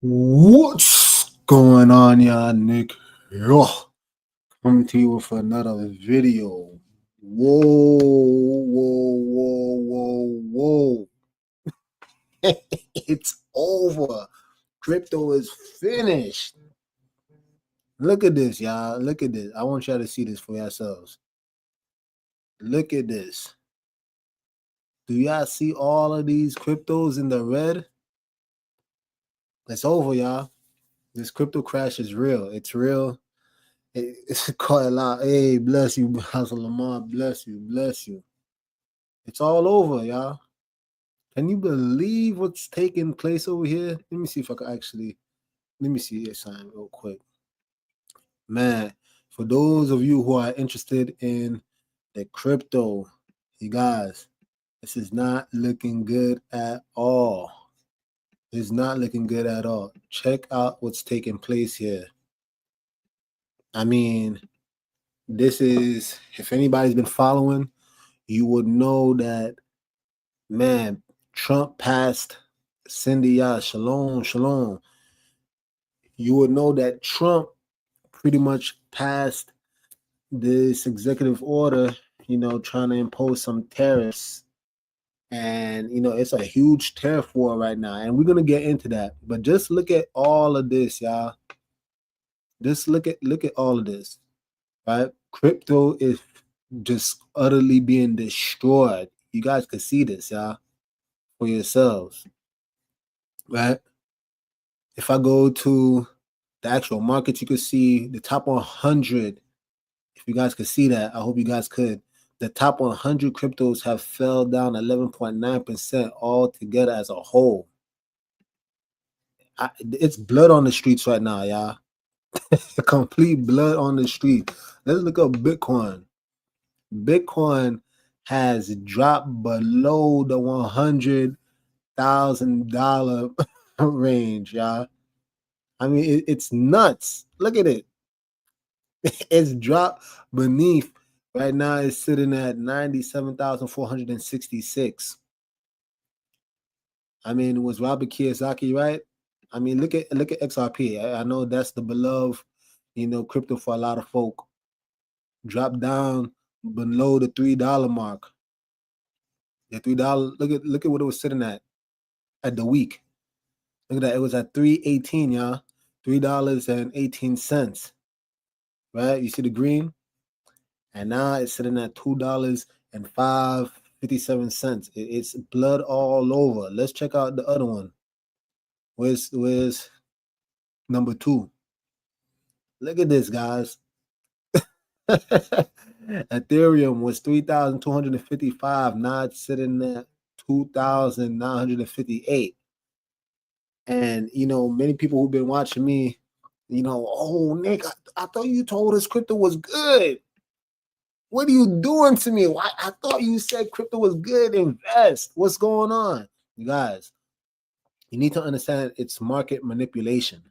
What's going on, y'all? Nick here, coming to you with another video. Whoa. It's over. Crypto is finished. Look at this, y'all. Look at this. I want y'all to see this for yourselves. Look at this. Do y'all see all of these cryptos in the red? It's over, y'all. This crypto crash is real. It's real. It's quite a lot. Hey, bless you, House of Lamar. Bless you. It's all over, y'all. Can you believe what's taking place over here? Let me see if I can actually, let me see this sign real quick. Man, for those of you who are interested in the crypto, you guys, this is not looking good at all. It's not looking good at all. Check out what's taking place here. I mean, this is, if anybody's been following, you would know that, man, Trump passed Cindy, shalom. You would know that Trump pretty much passed this executive order, trying to impose some tariffs. And, it's a huge tariff war right now. And we're going to get into that. But just look at all of this, y'all. Just look at all of this, right? Crypto is just utterly being destroyed. You guys can see this, y'all, for yourselves, right? If I go to the actual market, you could see the top 100. If you guys could see that, I hope you guys could. The top 100 cryptos have fell down 11.9% altogether as a whole. It's blood on the streets right now, y'all. Complete blood on the street. Let's look up Bitcoin. Bitcoin has dropped below the $100,000 range, y'all. I mean, it's nuts. Look at it. It's dropped beneath. Right now, it's sitting at 97,466. I mean, it was Robert Kiyosaki, right? I mean, look at XRP. I know that's the beloved, crypto for a lot of folk. Dropped down below the $3 mark. The $3. Look at what it was sitting at the week. Look at that. It was at $3.18, y'all. $3.18. Right? You see the green? And now it's sitting at $2.57. It's blood all over. Let's check out the other one. Where's number 2? Look at this, guys. Ethereum was 3,255. Now it's sitting at 2,958. And, many people who've been watching me, oh, Nick, I thought you told us crypto was good. What are you doing to me? I thought you said crypto was good. Invest. What's going on? You guys, you need to understand it's market manipulation.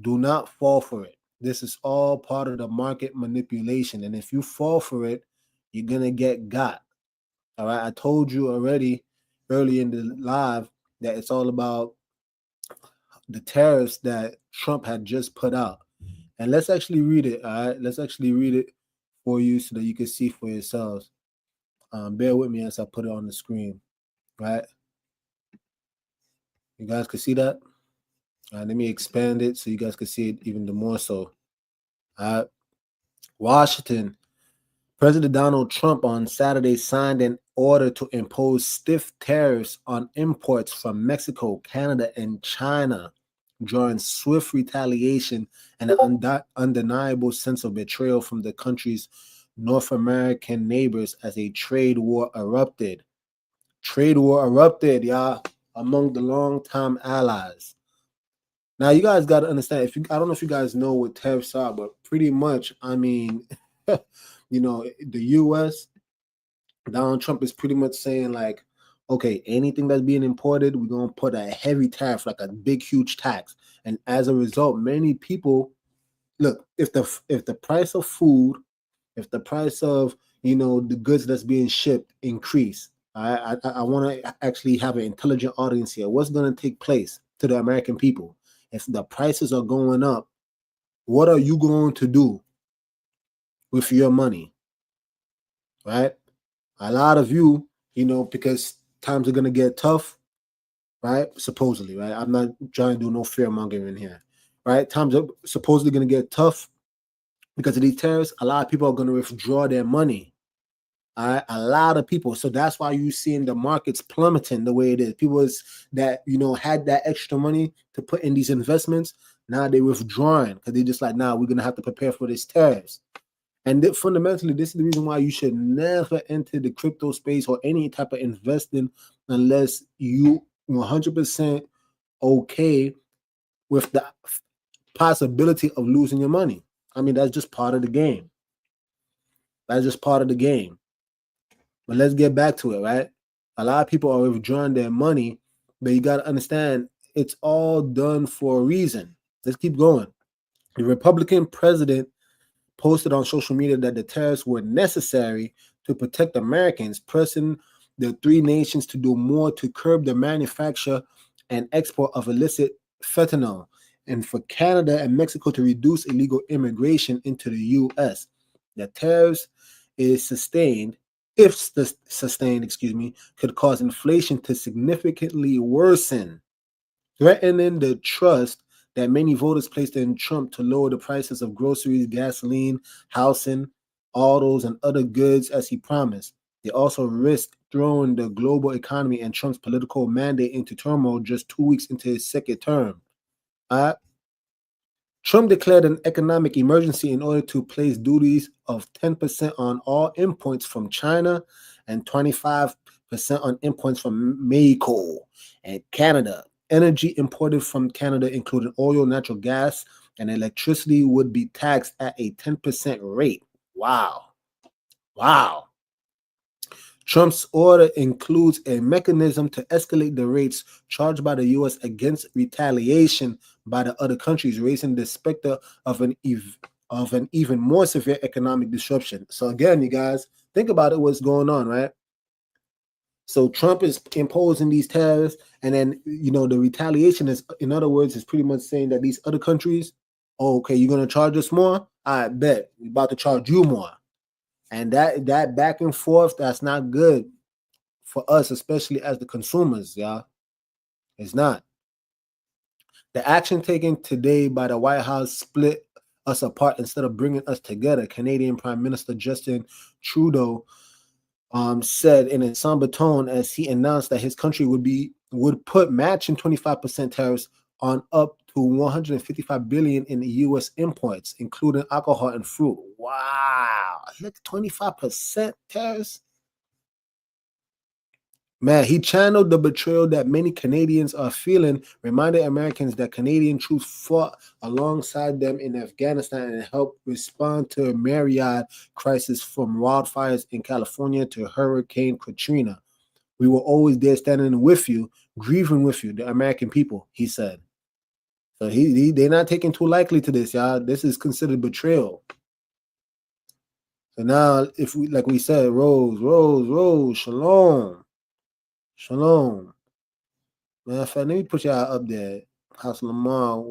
Do not fall for it. This is all part of the market manipulation. And if you fall for it, you're going to get got. All right. I told you already early in the live that it's all about the tariffs that Trump had just put out. And let's actually read it. All right. Let's actually read it for you so that you can see for yourselves. Bear with me as I put it on the screen. Right. You guys can see that? Let me expand it so you guys can see it even more so. Washington, President Donald Trump on Saturday signed an order to impose stiff tariffs on imports from Mexico, Canada, and China, drawing swift retaliation and an undeniable sense of betrayal from the country's North American neighbors as a trade war erupted. Trade war erupted, y'all, among the longtime allies. Now, you guys got to understand, I don't know if you guys know what tariffs are, but pretty much, I mean, the U.S., Donald Trump is pretty much saying like, okay, anything that's being imported, we're going to put a heavy tariff, like a big, huge tax. And as a result, many people, look, if the price of food, if the price of, the goods that's being shipped increase, I want to actually have an intelligent audience here. What's going to take place? to the American people. If the prices are going up, what are you going to do with your money? Right? A lot of you, because times are going to get tough, right? Supposedly, right? I'm not trying to do no fear mongering here, right? Times are supposedly going to get tough because of these tariffs. A lot of people are going to withdraw their money. All right, a lot of people. So that's why you're seeing the markets plummeting the way it is. People that had that extra money to put in these investments, now they're withdrawing because they're just like, nah, we're gonna have to prepare for this tariffs. And fundamentally, this is the reason why you should never enter the crypto space or any type of investing unless you 100% okay with the possibility of losing your money. I mean, that's just part of the game. That's just part of the game. But let's get back to it, right? A lot of people are withdrawing their money, but you got to understand it's all done for a reason. Let's keep going. The Republican president posted on social media that the tariffs were necessary to protect Americans, pressing the three nations to do more to curb the manufacture and export of illicit fentanyl, and for Canada and Mexico to reduce illegal immigration into the U.S. The tariffs if sustained, could cause inflation to significantly worsen, threatening the trust that many voters placed in Trump to lower the prices of groceries, gasoline, housing, autos, and other goods as he promised. They also risk throwing the global economy and Trump's political mandate into turmoil just 2 weeks into his second term. Trump declared an economic emergency in order to place duties of 10% on all imports from China and 25% on imports from Mexico and Canada. Energy imported from Canada, including oil, natural gas, and electricity, would be taxed at a 10% rate. Wow. Trump's order includes a mechanism to escalate the rates charged by the U.S. against retaliation by the other countries, raising the specter of an even more severe economic disruption. So again, you guys, think about it, what's going on, right? So Trump is imposing these tariffs, and then, the retaliation is, in other words, is pretty much saying that these other countries, oh, okay, you're going to charge us more? I bet. We're about to charge you more. And that back and forth, that's not good for us, especially as the consumers, y'all. It's not. The action taken today by the White House split us apart instead of bringing us together, Canadian Prime Minister Justin Trudeau said in a somber tone as he announced that his country would put matching 25% tariffs on up to $155 billion in U.S. imports, including alcohol and fruit. Wow, look, 25% tariffs. Man, he channeled the betrayal that many Canadians are feeling, reminded Americans that Canadian troops fought alongside them in Afghanistan and helped respond to a myriad crisis from wildfires in California to Hurricane Katrina. We were always there standing with you, grieving with you, the American people, he said. So they're not taking too lightly to this, y'all. This is considered betrayal. So now, if we, like we said, Rose, Shalom. Shalom. Matter of fact, let me put y'all up there. House Lamar,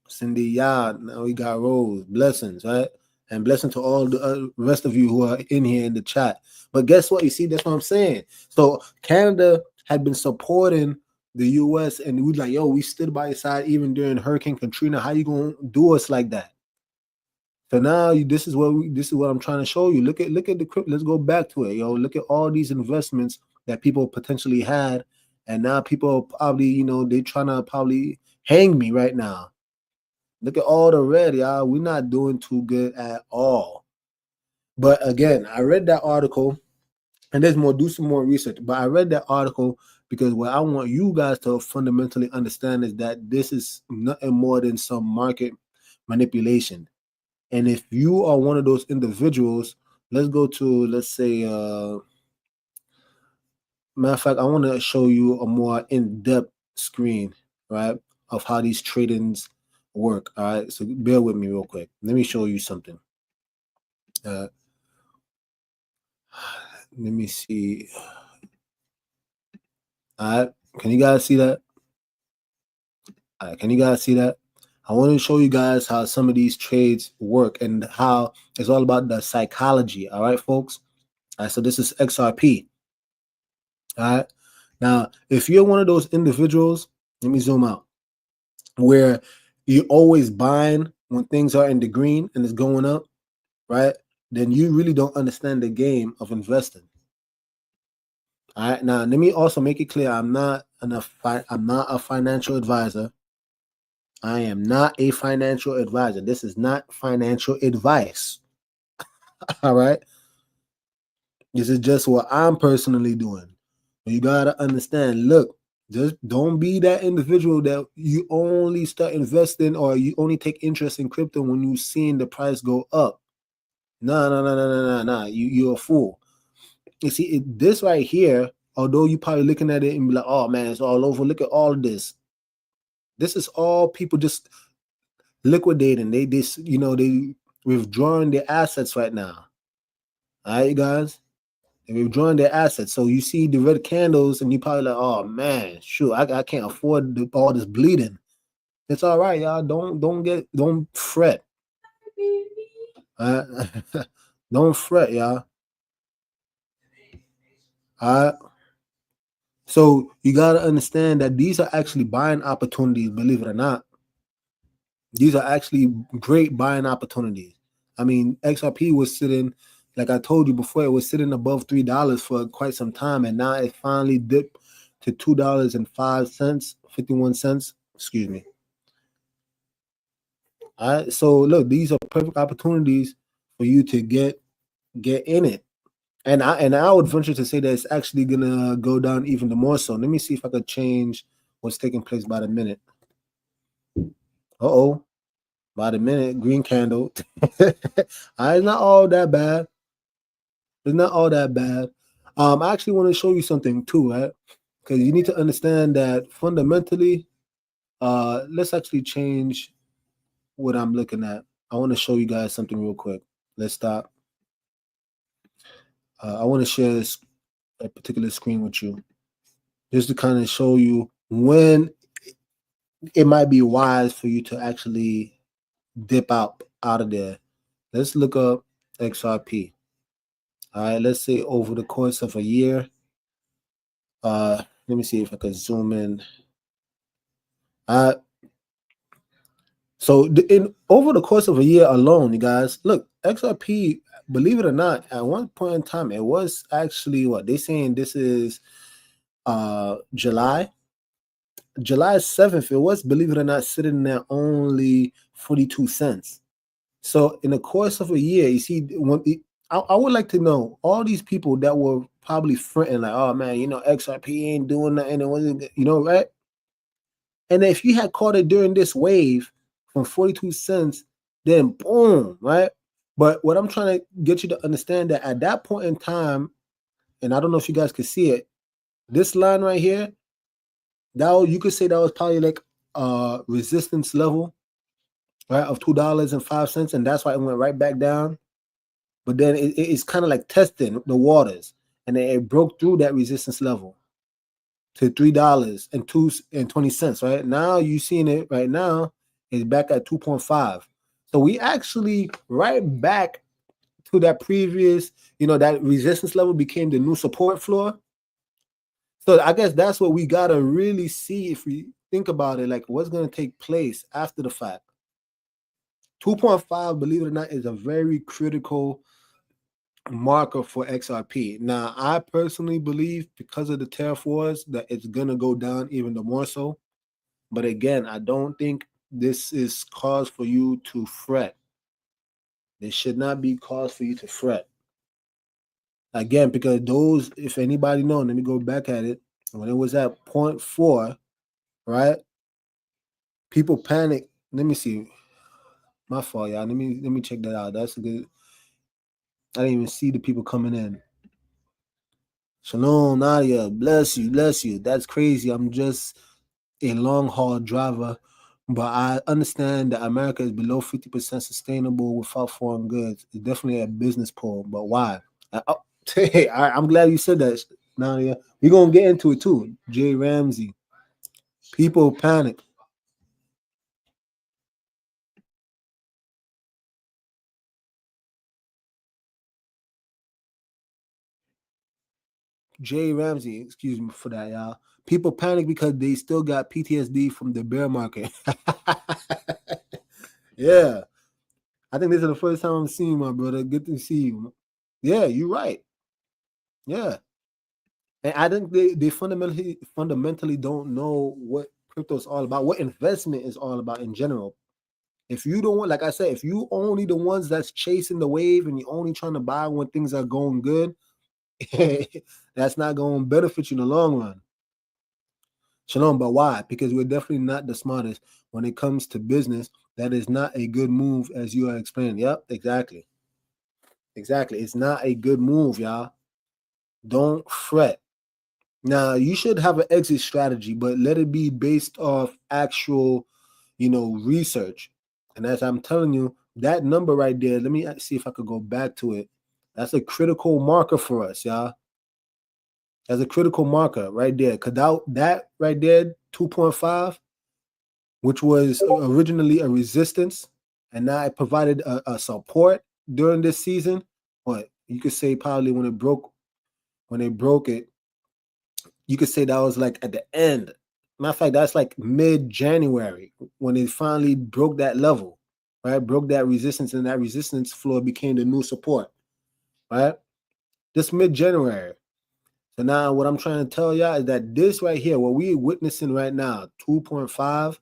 Cindy Yard. Now we got Rose. Blessings, right? And blessing to all the rest of you who are in here in the chat. But guess what? You see, that's what I'm saying. So Canada had been supporting the U.S. and we like, yo, we stood by your side even during Hurricane Katrina. How you gonna do us like that? So now this is what I'm trying to show you. Look at the crypto. Let's go back to it, yo. Look at all these investments that people potentially had, and now people are probably, they trying to probably hang me right now. Look at all the red, y'all. We're not doing too good at all. But again, I read that article, and there's more. Do some more research. But I read that article because what I want you guys to fundamentally understand is that this is nothing more than some market manipulation. And if you are one of those individuals, let's go to, let's say, matter of fact, I want to show you a more in-depth screen, right, of how these tradings work. All right, so bear with me real quick. Let me show you something. Let me see. All right, can you guys see that? All right, can you guys see that? I want to show you guys how some of these trades work and how it's all about the psychology. All right, folks. All right, so this is XRP. All right. Now, if you're one of those individuals, let me zoom out, where you're always buying when things are in the green and it's going up, right? Then you really don't understand the game of investing. All right. Now, let me also make it clear: I'm not a financial advisor. I am not a financial advisor. This is not financial advice. All right. This is just what I'm personally doing. You gotta understand. Look, just don't be that individual that you only start investing or you only take interest in crypto when you seeing the price go up. No. You're a fool. You see, this right here, although you probably looking at it and be like, oh man, it's all over. Look at all of this. This is all people just liquidating. They withdrawing their assets right now. All right, you guys. They're withdrawing their assets. So you see the red candles and you probably like, oh man, shoot, I can't afford all this bleeding. It's all right, y'all. Don't fret. Don't fret, y'all. All right. So you gotta understand that these are actually buying opportunities, believe it or not. These are actually great buying opportunities. I mean, XRP was sitting, like I told you before, it was sitting above $3 for quite some time, and now it finally dipped to $2.05, 51 cents. Excuse me. All right. So look, these are perfect opportunities for you to get in it. And I would venture to say that it's actually gonna go down even more so. Let me see if I could change what's taking place by the minute. Uh-oh. By the minute, green candle. It's not all that bad. It's not all that bad. I actually want to show you something too, right? Because you need to understand that fundamentally, let's actually change what I'm looking at. I want to show you guys something real quick. Let's stop. I want to share a particular screen with you, just to kind of show you when it might be wise for you to actually dip out of there. Let's look up XRP. All right, let's say over the course of a year. Let me see if I can zoom in. So over the course of a year alone, you guys, look, XRP, believe it or not, at one point in time, it was actually what they saying this is July 7th. It was, believe it or not, sitting there only 42 cents. So in the course of a year, you see, I would like to know all these people that were probably fronting like, oh man, XRP ain't doing nothing, right? And if you had caught it during this wave from 42 cents, then boom, right? But what I'm trying to get you to understand that at that point in time, and I don't know if you guys can see it, this line right here, you could say that was probably like a resistance level, right, of $2.05, and that's why it went right back down. But then it's kind of like testing the waters, and it broke through that resistance level to $3.20, right? Now you seeing it right now is back at 2.5. So we actually right back to that previous, that resistance level became the new support floor. So I guess that's what we gotta really see if we think about it, like what's gonna take place after the fact. 2.5, believe it or not, is a very critical marker for XRP. Now, I personally believe because of the tariff wars that it's gonna go down even more so. But again, I don't think this is cause for you to fret. This should not be cause for you to fret. Again, because those, if anybody knows, let me go back at it. When it was at 0.4, right? People panic. Let me see. My fault, y'all. Let me check that out. That's a good. I didn't even see the people coming in. Shalom, Nadia. Bless you, bless you. That's crazy. I'm just a long haul driver, but I understand that America is below 50% sustainable without foreign goods. It's definitely a business pull, but why? Hey, I'm glad you said that, Nadia. We're gonna get into it too. Jay Ramsey. People panic. Jay Ramsey, excuse me for that, y'all. People panic because they still got PTSD from the bear market. Yeah. I think this is the first time I'm seeing my brother. Good to see you. Yeah, you're right. Yeah. And I think they fundamentally don't know what crypto is all about, what investment is all about in general. If you don't want, like I said, if you only the ones that's chasing the wave and you're only trying to buy when things are going good, that's not going to benefit you in the long run. Shalom, but why? Because we're definitely not the smartest when it comes to business. That is not a good move, as you are explaining. Yep, exactly. Exactly. It's not a good move, y'all. Don't fret. Now, you should have an exit strategy, but let it be based off actual, research. And as I'm telling you, that number right there, let me see if I could go back to it. That's a critical marker for us, y'all. That's a critical marker right there. Because that right there, 2.5, which was originally a resistance, and now it provided a support during this season. But you could say probably when they broke it, you could say that was like at the end. Matter of fact, that's like mid-January when it finally broke that level, right? Broke that resistance, and that resistance floor became the new support, right? This mid-January. So now what I'm trying to tell y'all is that this right here, what we're witnessing right now, 2.5,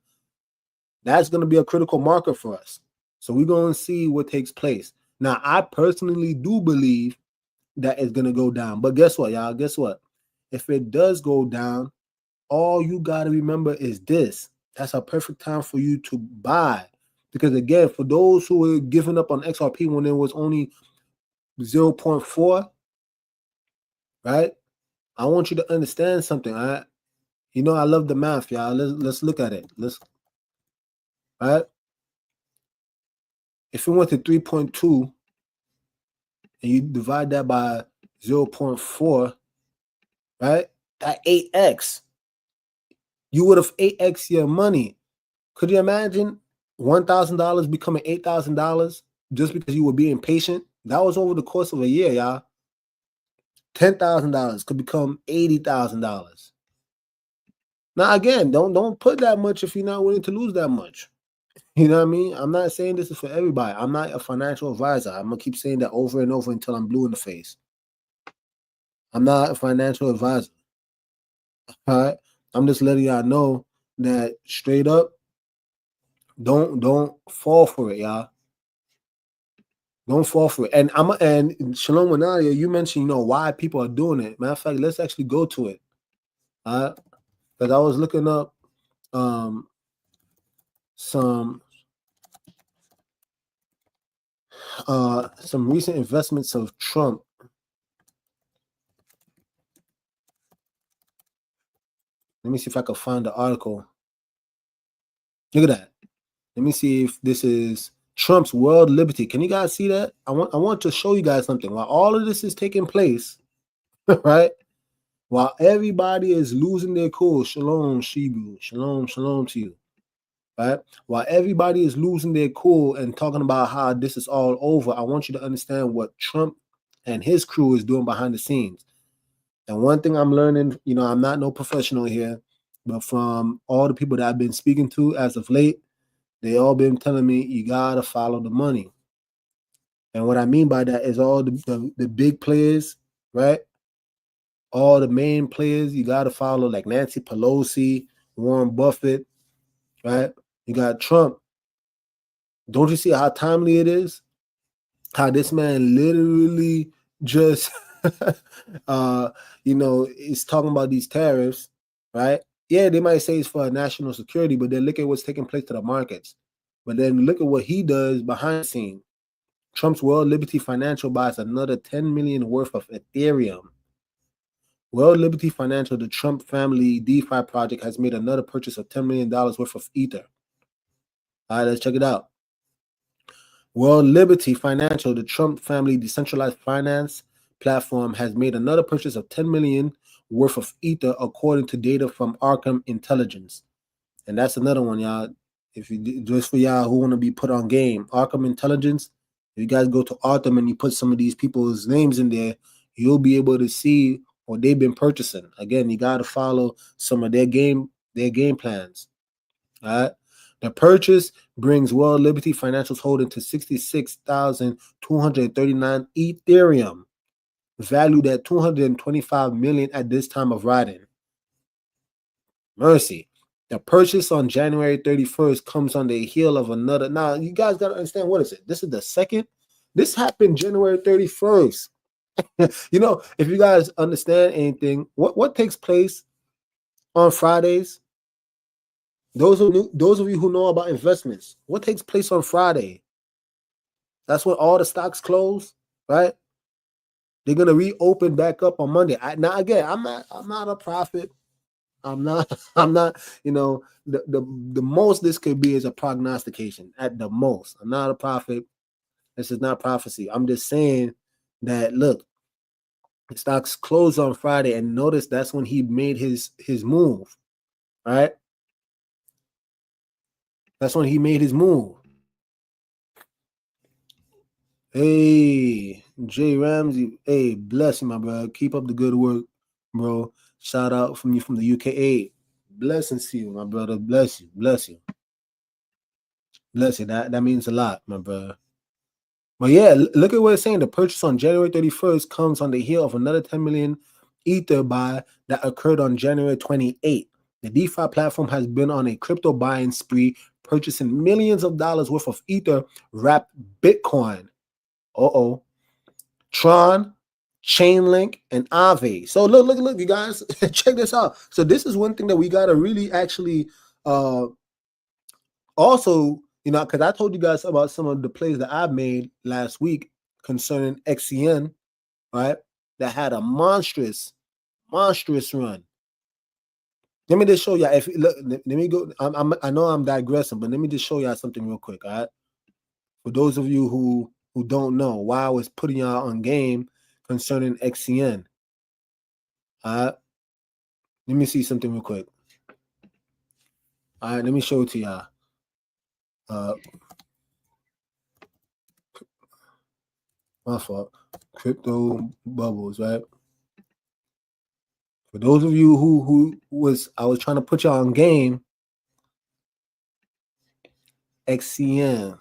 that's going to be a critical marker for us. So we're going to see what takes place. Now, I personally do believe that it's going to go down. But guess what, y'all? Guess what? If it does go down, all you got to remember is this. That's a perfect time for you to buy. Because again, for those who were giving up on XRP when it was only 0.4, right? I want you to understand something. I love the math, y'all. Let's look at it. Right? If it went to 3.2 and you divide that by 0.4, right? That 8x. You would have 8x your money. Could you imagine $1,000 becoming $8,000 just because you were being patient? That was over the course of a year, y'all. $10,000 could become $80,000. Now, again, don't put that much if you're not willing to lose that much. You know what I mean? I'm not saying this is for everybody. I'm not a financial advisor. I'm going to keep saying that over and over until I'm blue in the face. I'm not a financial advisor. All right? I'm just letting y'all know that straight up, don't fall for it, y'all. Don't fall for it. And Shalom Wanalia, you mentioned, why people are doing it. Matter of fact, let's actually go to it. All right? Because I was looking up some recent investments of Trump. Let me see if I can find the article. Look at that. Let me see if this is Trump's world liberty. Can you guys see that? I want to show you guys something. While all of this is taking place, right? While everybody is losing their cool, shalom, Shibu, shalom to you, right? While everybody is losing their cool and talking about how this is all over, I want you to understand what Trump and his crew is doing behind the scenes. And one thing I'm learning, I'm not no professional here, but from all the people that I've been speaking to as of late, they all been telling me you gotta follow the money. And what I mean by that is all the big players, right? All the main players you gotta follow, like Nancy Pelosi, Warren Buffett, right? You got Trump. Don't you see how timely it is? How this man literally just is talking about these tariffs, right? Yeah, they might say it's for national security, but then look at what's taking place to the markets. But then look at what he does behind the scene. Trump's World Liberty Financial buys another $10 million worth of Ethereum. World Liberty Financial, the Trump family DeFi project, has made another purchase of $10 million worth of Ether. All right, let's check it out. World Liberty Financial, the Trump family decentralized finance platform, has made another purchase of $10 million worth of Ether, according to data from Arkham Intelligence. And that's another one, y'all. If you just for y'all who want to be put on game, Arkham Intelligence. If you guys go to Arkham and you put some of these people's names in there, you'll be able to see or they've been purchasing. Again, you got to follow some of their game plans. All right. The purchase brings World Liberty Financial's holding to 66,239 Ethereum, valued at $225 million at this time of writing. Mercy. The purchase on January 31st comes on the heel of another. Now, you guys got to understand, what is it? This is the second. This happened January 31st. You know, if you guys understand anything, what takes place on Fridays? Those of you who know about investments, what takes place on Friday? That's when all the stocks close, right? They're gonna reopen back up on Monday. Now again, I'm not a prophet. I'm not. You know, the most this could be is a prognostication at the most. I'm not a prophet. This is not prophecy. I'm just saying that, look, the stocks closed on Friday, and notice that's when he made his move, right? That's when he made his move. Hey, Jay Ramsey. Hey, bless you, my brother. Keep up the good work, bro. Shout out from you from the UK. Hey, blessings to you, my brother. Bless you. Bless you. Bless you. That means a lot, my brother. But yeah, look at what it's saying. The purchase on January 31st comes on the heel of another 10 million Ether buy that occurred on January 28th. The DeFi platform has been on a crypto buying spree, purchasing millions of dollars worth of Ether wrapped Bitcoin. Tron, Chainlink, and Aave. So look, you guys, check this out. So this is one thing that we gotta really actually also, you know, because I told you guys about some of the plays that I made last week concerning XCN, right? That had a monstrous run. Let me just show you. If look, let me go. I know I'm digressing, but let me just show y'all something real quick. All right. For those of you who don't know why I was putting y'all on game concerning XCN. All right. Let me see something real quick. All right. Let me show it to y'all. My fault. Crypto bubbles, right? For those of you who I was trying to put y'all on game. XCN.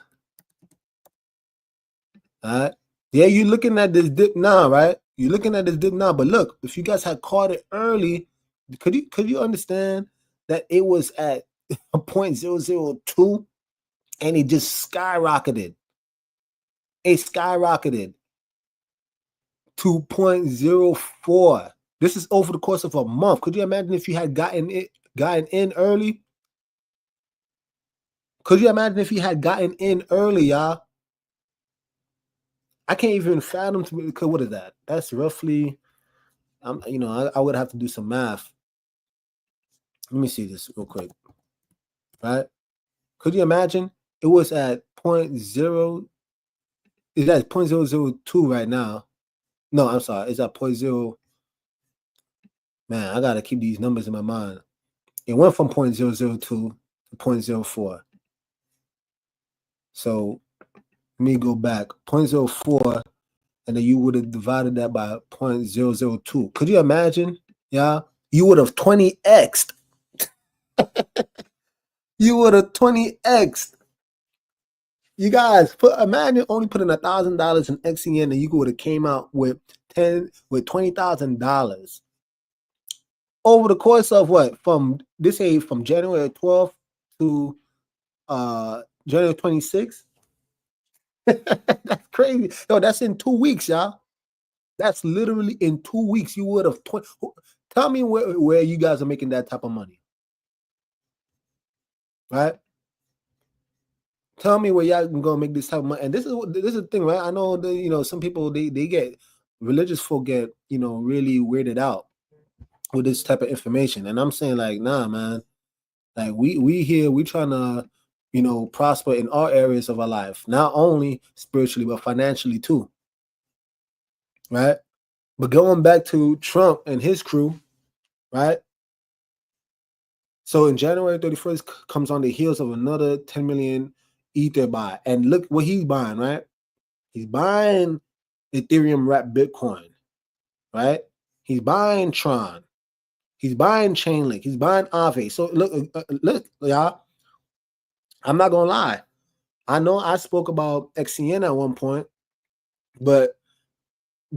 All right. Yeah, you're looking at this dip now, right? You're looking at this dip now, but look, if you guys had caught it early, could you understand that it was at 0.002 and it just skyrocketed? It skyrocketed to 0.04. This is over the course of a month. Could you imagine if you had gotten in early? Could you imagine if you had gotten in early, y'all? I can't even fathom because what is that? That's roughly, I would have to do some math. Let me see this real quick. Right? Could you imagine? It was at 0.0. It's at 0.002 right now. No, I'm sorry. It's at 0.0. Man, I gotta keep these numbers in my mind. It went from 0.002 to 0.04. So let me go back. 0.04, and then you would have divided that by 0.002. Could you imagine? Yeah, you would have 20x'd. You would have 20x'd. You guys imagine only putting $1,000 in XCN, and you would have came out with $20,000 over the course of from January 12th to January 26th. That's crazy. Yo, that's in 2 weeks, y'all. That's literally in 2 weeks. You would have tell me where you guys are making that type of money, right? Tell me where y'all can go make this type of money. And this is the thing, right? I know some people they get religious folk get really weirded out with this type of information. And I'm saying, like, nah, man. Like we here, we trying to prosper in all areas of our life, not only spiritually but financially too. Right? But going back to Trump and his crew, right? So in January 31st comes on the heels of another 10 million Ether buy. And look what he's buying, right? He's buying Ethereum wrapped Bitcoin, right? He's buying Tron. He's buying Chainlink. He's buying Aave. So look, y'all. I'm not gonna lie. I know I spoke about XCN at one point, but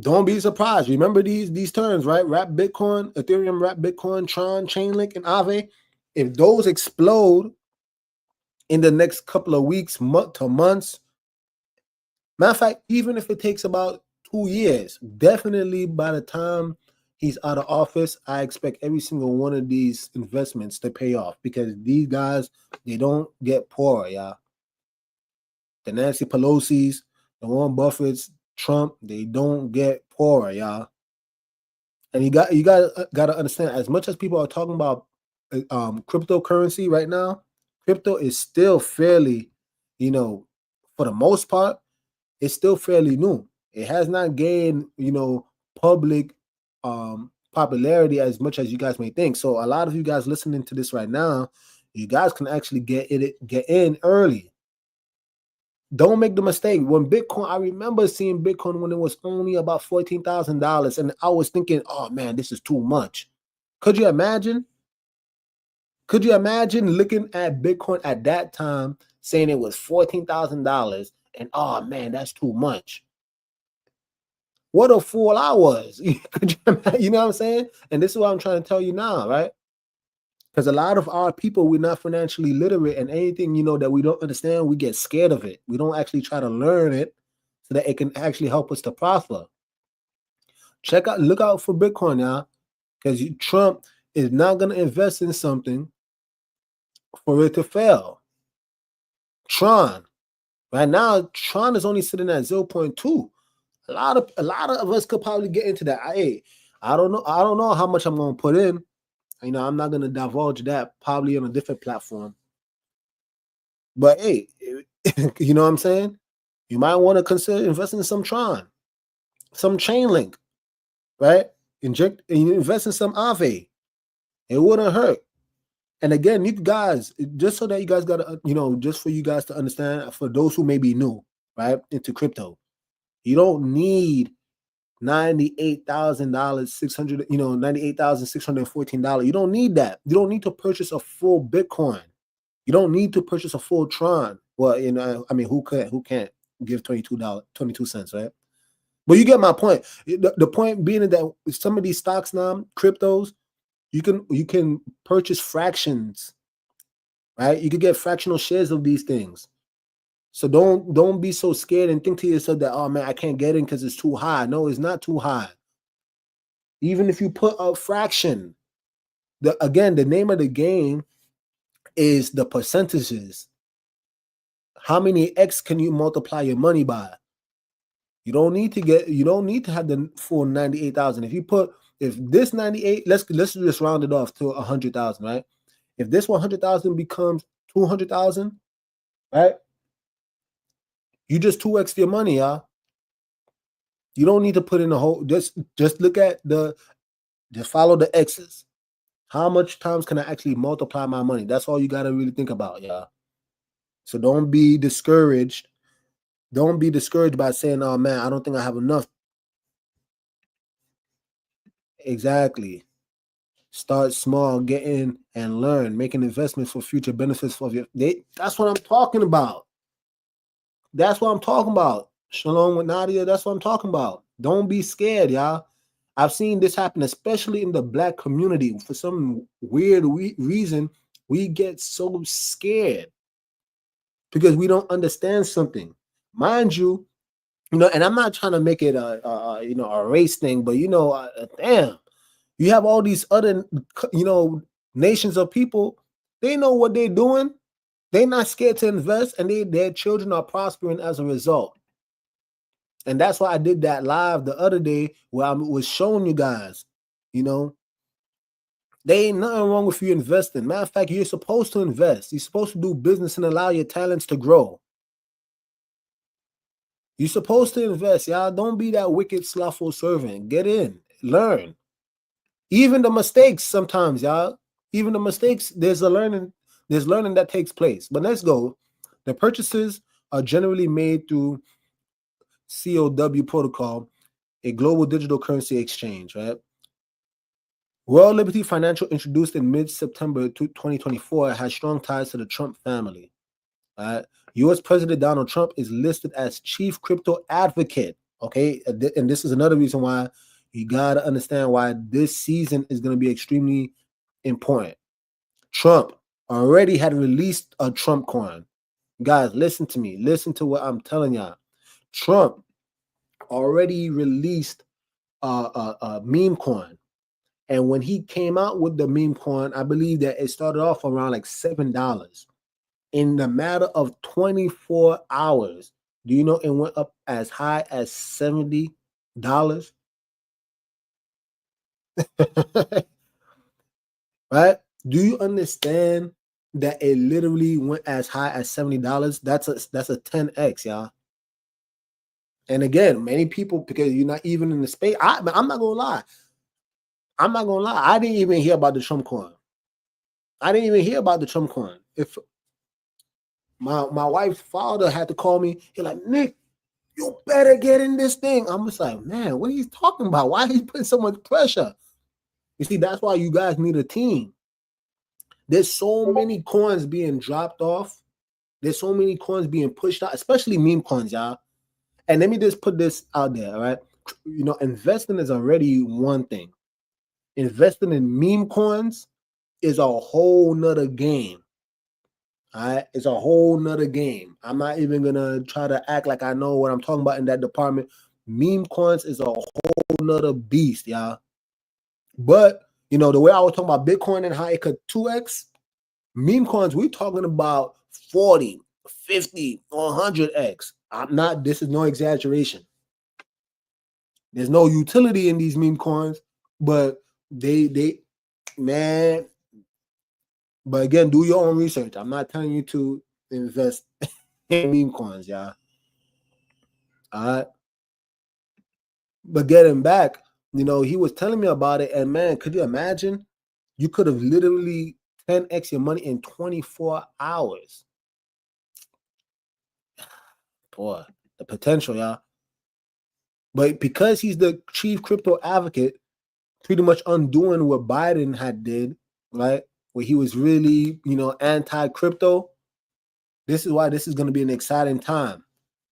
don't be surprised. Remember these terms, right? Wrap Bitcoin, Ethereum, wrap Bitcoin, Tron, Chainlink, and Aave. If those explode in the next couple of weeks, month to months, matter of fact, even if it takes about 2 years, definitely by the time he's out of office, I expect every single one of these investments to pay off because these guys, they don't get poorer, y'all. The Nancy Pelosi's, the Warren Buffett's, Trump, they don't get poorer, y'all. And you got to understand, as much as people are talking about cryptocurrency right now, crypto is still fairly, for the most part, it's still fairly new. It has not gained, public popularity as much as you guys may think. So a lot of you guys listening to this right now, you guys can actually get in early. Don't make the mistake. When Bitcoin, I remember seeing Bitcoin when it was only about $14,000, and I was thinking, oh man, this is too much. Could you imagine? Could you imagine looking at Bitcoin at that time, saying it was $14,000, and oh man, that's too much? What a fool I was. Could you imagine? You know what I'm saying? And this is what I'm trying to tell you now, right? Because a lot of our people, we're not financially literate, and anything, that we don't understand, we get scared of it. We don't actually try to learn it so that it can actually help us to prosper. Look out for Bitcoin, y'all, because Trump is not going to invest in something for it to fail. Tron, right now, Tron is only sitting at 0.2. A lot of us could probably get into that. I don't know how much I'm going to put in. I'm not going to divulge that, probably on a different platform. But hey, you know what I'm saying? You might want to consider investing in some Tron, some Chainlink, right? Invest in some Aave. It wouldn't hurt. And again, you guys, just so that you guys got to, just for you guys to understand, for those who may be new, right, into crypto, you don't need $98,000, $98,614. You don't need that. You don't need to purchase a full Bitcoin. You don't need to purchase a full Tron. Well, who can't give $22, right? But you get my point. The point being that some of these stocks now, cryptos, you can purchase fractions, right? You could get fractional shares of these things. So don't be so scared and think to yourself that, oh man, I can't get in because it's too high. No, it's not too high. Even if you put a fraction, the name of the game is the percentages. How many X can you multiply your money by? You don't need to have the full 98,000. If this 98, let's just round it off to 100,000, right? If this 100,000 becomes 200,000, right? You just 2x your money, y'all. You don't need to put in the whole. Just look at just follow the X's. How much times can I actually multiply my money? That's all you got to really think about, y'all. So don't be discouraged. Don't be discouraged by saying, oh man, I don't think I have enough. Exactly. Start small, get in and learn, making investments for future benefits for you. That's what I'm talking about. That's what I'm talking about. Shalom with Nadia, that's what I'm talking about. Don't be scared, y'all. I've seen this happen, especially in the Black community. For some weird reason, we get so scared because we don't understand something. Mind you, and I'm not trying to make it a race thing, but damn, you have all these other nations of people. They know what they're doing. They're not scared to invest, and their children are prospering as a result. And that's why I did that live the other day where I was showing you guys, there ain't nothing wrong with you investing. Matter of fact, you're supposed to invest. You're supposed to do business and allow your talents to grow. You're supposed to invest, y'all. Don't be that wicked, slothful servant. Get in, learn. Even the mistakes sometimes, y'all. Even the mistakes, there's learning that takes place. But let's go. The purchases are generally made through COW protocol, a global digital currency exchange, right? World Liberty Financial, introduced in mid-September 2024, has strong ties to the Trump family. U.S. President Donald Trump is listed as chief crypto advocate. Okay, and this is another reason why you got to understand why this season is going to be extremely important. Trump already had released a Trump coin. Guys, listen to me. Listen to what I'm telling y'all. Trump already released a meme coin. And when he came out with the meme coin, I believe that it started off around like $7. In the matter of 24 hours, do you know it went up as high as $70? Right? Do you understand that it literally went as high as $70? That's a 10x, y'all. And again, many people, because you're not even in the space. I'm not gonna lie. I didn't even hear about the Trump coin. If my wife's father had to call me, he's like, Nick, you better get in this thing. I'm just like, man, what are you talking about? Why are you putting so much pressure? You see, that's why you guys need a team. There's so many coins being dropped off. There's so many coins being pushed out, especially meme coins, y'all. And let me just put this out there, all right? You know, investing is already one thing. Investing in meme coins is a whole nother game. All right, it's a whole nother game. I'm not even gonna try to act like I know what I'm talking about in that department. Meme coins is a whole nother beast, y'all. But you know, the way I was talking about Bitcoin and how it could 2x, meme coins, we're talking about 40, 50, 100x. This is no exaggeration. There's no utility in these meme coins, but man. But again, do your own research. I'm not telling you to invest in meme coins, y'all. All right. But getting back, you know, he was telling me about it, and man, could you imagine? You could have literally 10x your money in 24 hours. Boy, the potential, y'all. But because he's the chief crypto advocate, pretty much undoing what Biden had did, right? Where he was really, you know, anti-crypto. This is why this is going to be an exciting time,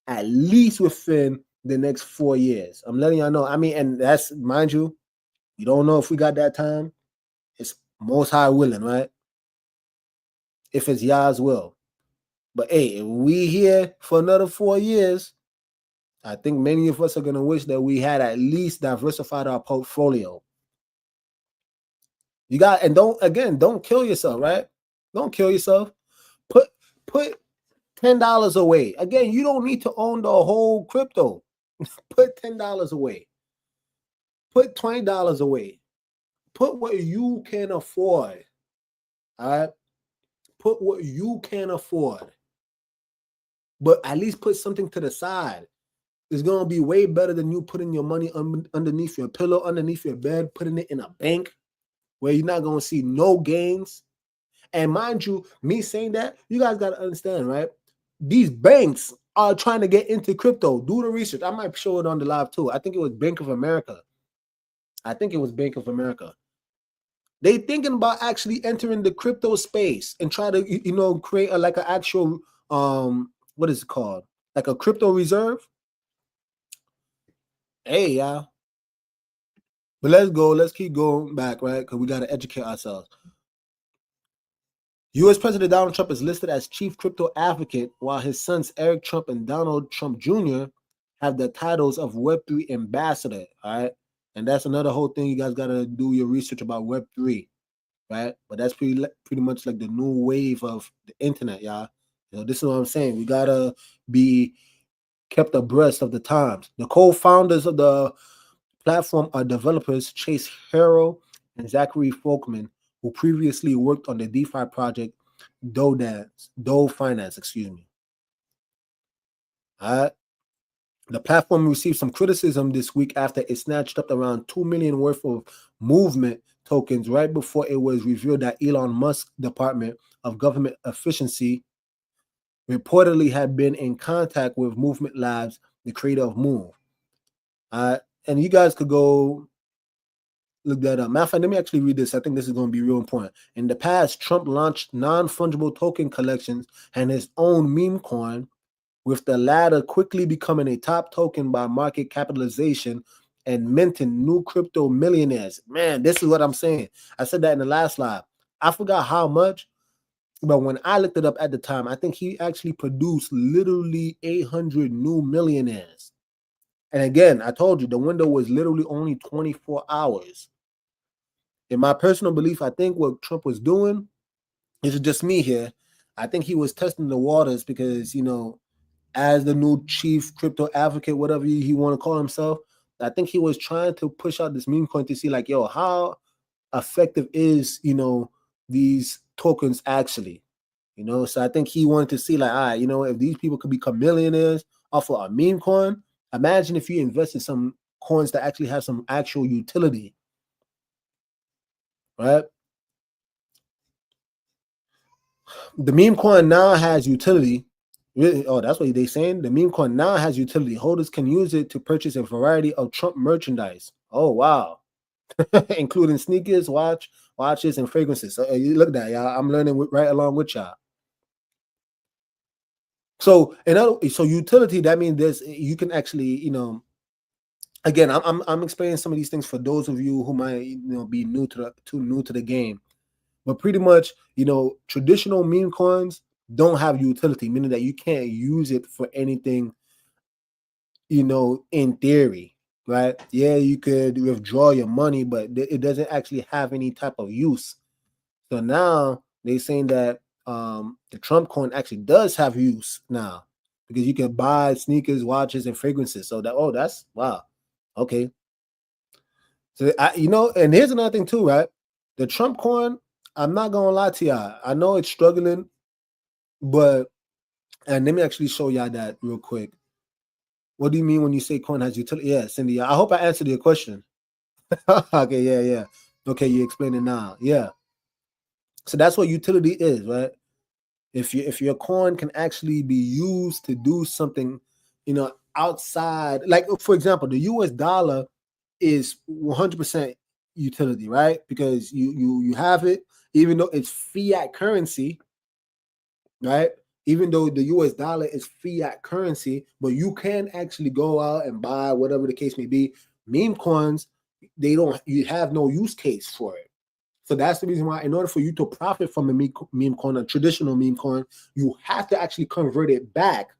at least within the next 4 years. I'm letting y'all know. I mean, and that's, mind you, you don't know if we got that time. It's most high willing, right? If it's Yah's will. But hey, if we here for another 4 years, I think many of us are going to wish that we had at least diversified our portfolio. You got, and don't kill yourself, right? Don't kill yourself. Put $10 away. Again, you don't need to own the whole crypto. Put $10 away. Put $20 away. Put what you can afford. All right? Put what you can afford. But at least put something to the side. It's going to be way better than you putting your money underneath your pillow, underneath your bed, putting it in a bank where you're not going to see no gains. And mind you, me saying that, you guys got to understand, right? These banks are trying to get into crypto. Do the research. I might show it on the live too. I think it was Bank of America. They thinking about actually entering the crypto space and try to, you know, create like an actual, what is it called? Like a crypto reserve. Hey, y'all. But let's go. Let's keep going back, right? Because we got to educate ourselves. U.S. President Donald Trump is listed as chief crypto advocate, while his sons Eric Trump and Donald Trump Jr. have the titles of Web3 ambassador. All right, and that's another whole thing. You guys got to do your research about Web3, right? But that's pretty much like the new wave of the internet, y'all. You know, this is what I'm saying. We gotta be kept abreast of the times. The co-founders of the platform are developers Chase Harrow and Zachary Folkman, who previously worked on the DeFi project Doe Finance, excuse me. All right. The platform received some criticism this week after it snatched up around 2 million worth of movement tokens right before it was revealed that Elon Musk's Department of Government Efficiency reportedly had been in contact with Movement Labs, the creator of Move. And you guys could go look that up. Matter of fact, let me actually read this. I think this is going to be real important. In the past, Trump launched non-fungible token collections and his own meme coin, with the latter quickly becoming a top token by market capitalization and minting new crypto millionaires. Man, this is what I'm saying. I said that in the last live. I forgot how much, but when I looked it up at the time, I think he actually produced literally 800 new millionaires. And again, I told you the window was literally only 24 hours. In my personal belief, I think what Trump was doing, this is just me here, I think he was testing the waters because, you know, as the new chief crypto advocate, whatever he want to call himself, I think he was trying to push out this meme coin to see like, yo, how effective is, you know, these tokens actually, you know? So I think he wanted to see like, all right, you know, if these people could become millionaires off of a meme coin, imagine if you invest in some coins that actually have some actual utility, right? The meme coin now has utility. Really? Oh, that's what they're saying. The meme coin now has utility. Holders can use it to purchase a variety of Trump merchandise. Oh, wow. Including sneakers, watches, and fragrances. So you look at that, y'all. I'm learning right along with y'all. So, so utility, that means there's, you can actually, you know, again, I'm explaining some of these things for those of you who might, you know, be too new to the game. But pretty much, you know, traditional meme coins don't have utility, meaning that you can't use it for anything, you know, in theory, right? Yeah, you could withdraw your money, but it doesn't actually have any type of use. So now they're saying that the Trump coin actually does have use now because you can buy sneakers, watches, and fragrances. So that, oh, that's wow. Okay. So you know, and here's another thing too, right? The Trump coin, I'm not gonna lie to y'all. I know it's struggling, but and let me actually show y'all that real quick. What do you mean when you say coin has utility? Yeah, Cindy. I hope I answered your question. Okay, yeah. Okay, you explain it now. Yeah. So that's what utility is, right? If your coin can actually be used to do something, you know, outside, like for example, the US dollar is 100% utility, right? Because you have it, even though it's fiat currency, right? Even though the US dollar is fiat currency, but you can actually go out and buy whatever the case may be. Meme coins, you have no use case for it. So that's the reason why, in order for you to profit from a meme coin, a traditional meme coin, you have to actually convert it back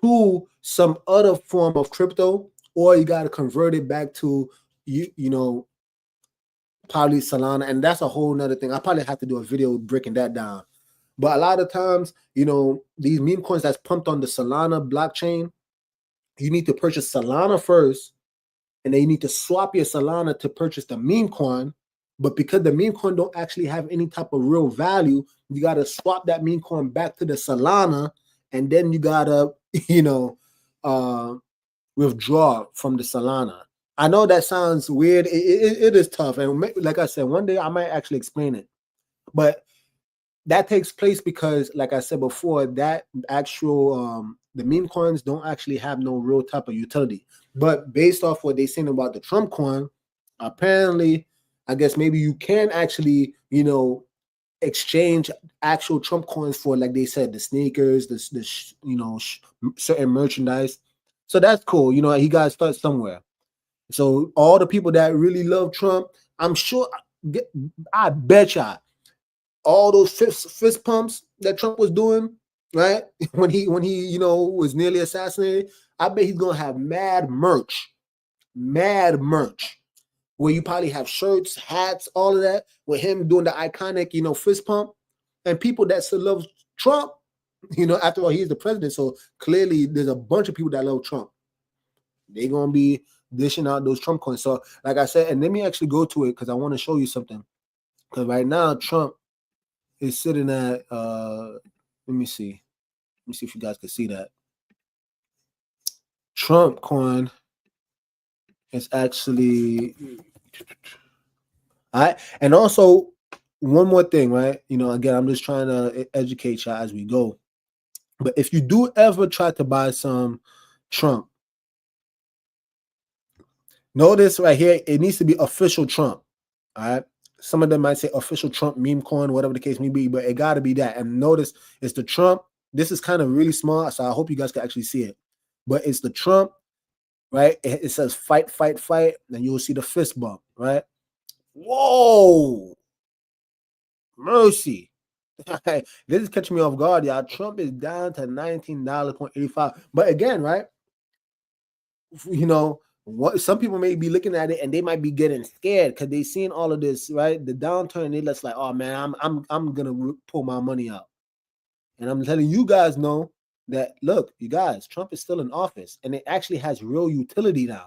to some other form of crypto, or you got to convert it back to you know, probably Solana, and that's a whole nother thing. I probably have to do a video breaking that down. But a lot of times, you know, these meme coins that's pumped on the Solana blockchain, you need to purchase Solana first, and then you need to swap your Solana to purchase the meme coin. But because the meme coin don't actually have any type of real value, you got to swap that meme coin back to the Solana, and then you got to, you know, withdraw from the Solana. I know that sounds weird. It is tough. And like I said, one day I might actually explain it. But that takes place because, like I said before, that actual the meme coins don't actually have no real type of utility. But based off what they're saying about the Trump coin, apparently, I guess maybe you can actually, you know, exchange actual Trump coins for, like they said, the sneakers, you know, certain merchandise. So that's cool. You know, he got to start somewhere. So all the people that really love Trump, I'm sure, I bet y'all, all those fist pumps that Trump was doing, right? When he you know, was nearly assassinated, I bet he's gonna have mad merch, where you probably have shirts, hats, all of that, with him doing the iconic, you know, fist pump, and people that still love Trump. You know, after all, he's the president, so clearly there's a bunch of people that love Trump. They're gonna be dishing out those Trump coins. So, like I said, and let me actually go to it because I want to show you something. Because right now, Trump is sitting at let me see if you guys can see that. Trump coin is actually all right. And also one more thing, right? You know, again, I'm just trying to educate y'all as we go. But if you do ever try to buy some Trump, Notice right here, it needs to be official Trump. All right. Some of them might say official Trump meme coin, whatever the case may be, but it got to be that. And notice it's the Trump. This is kind of really small, so I hope you guys can actually see it. But it's the Trump, right? It says fight, fight, fight. Then you'll see the fist bump, right? Whoa. Mercy. This is catching me off guard, y'all. Trump is down to $19.85. But again, right? You know, what some people may be looking at it and they might be getting scared because they seen all of this, right? The downturn, they just like, oh man, I'm gonna pull my money out. And I'm telling you guys know that look, you guys, Trump is still in office and it actually has real utility now.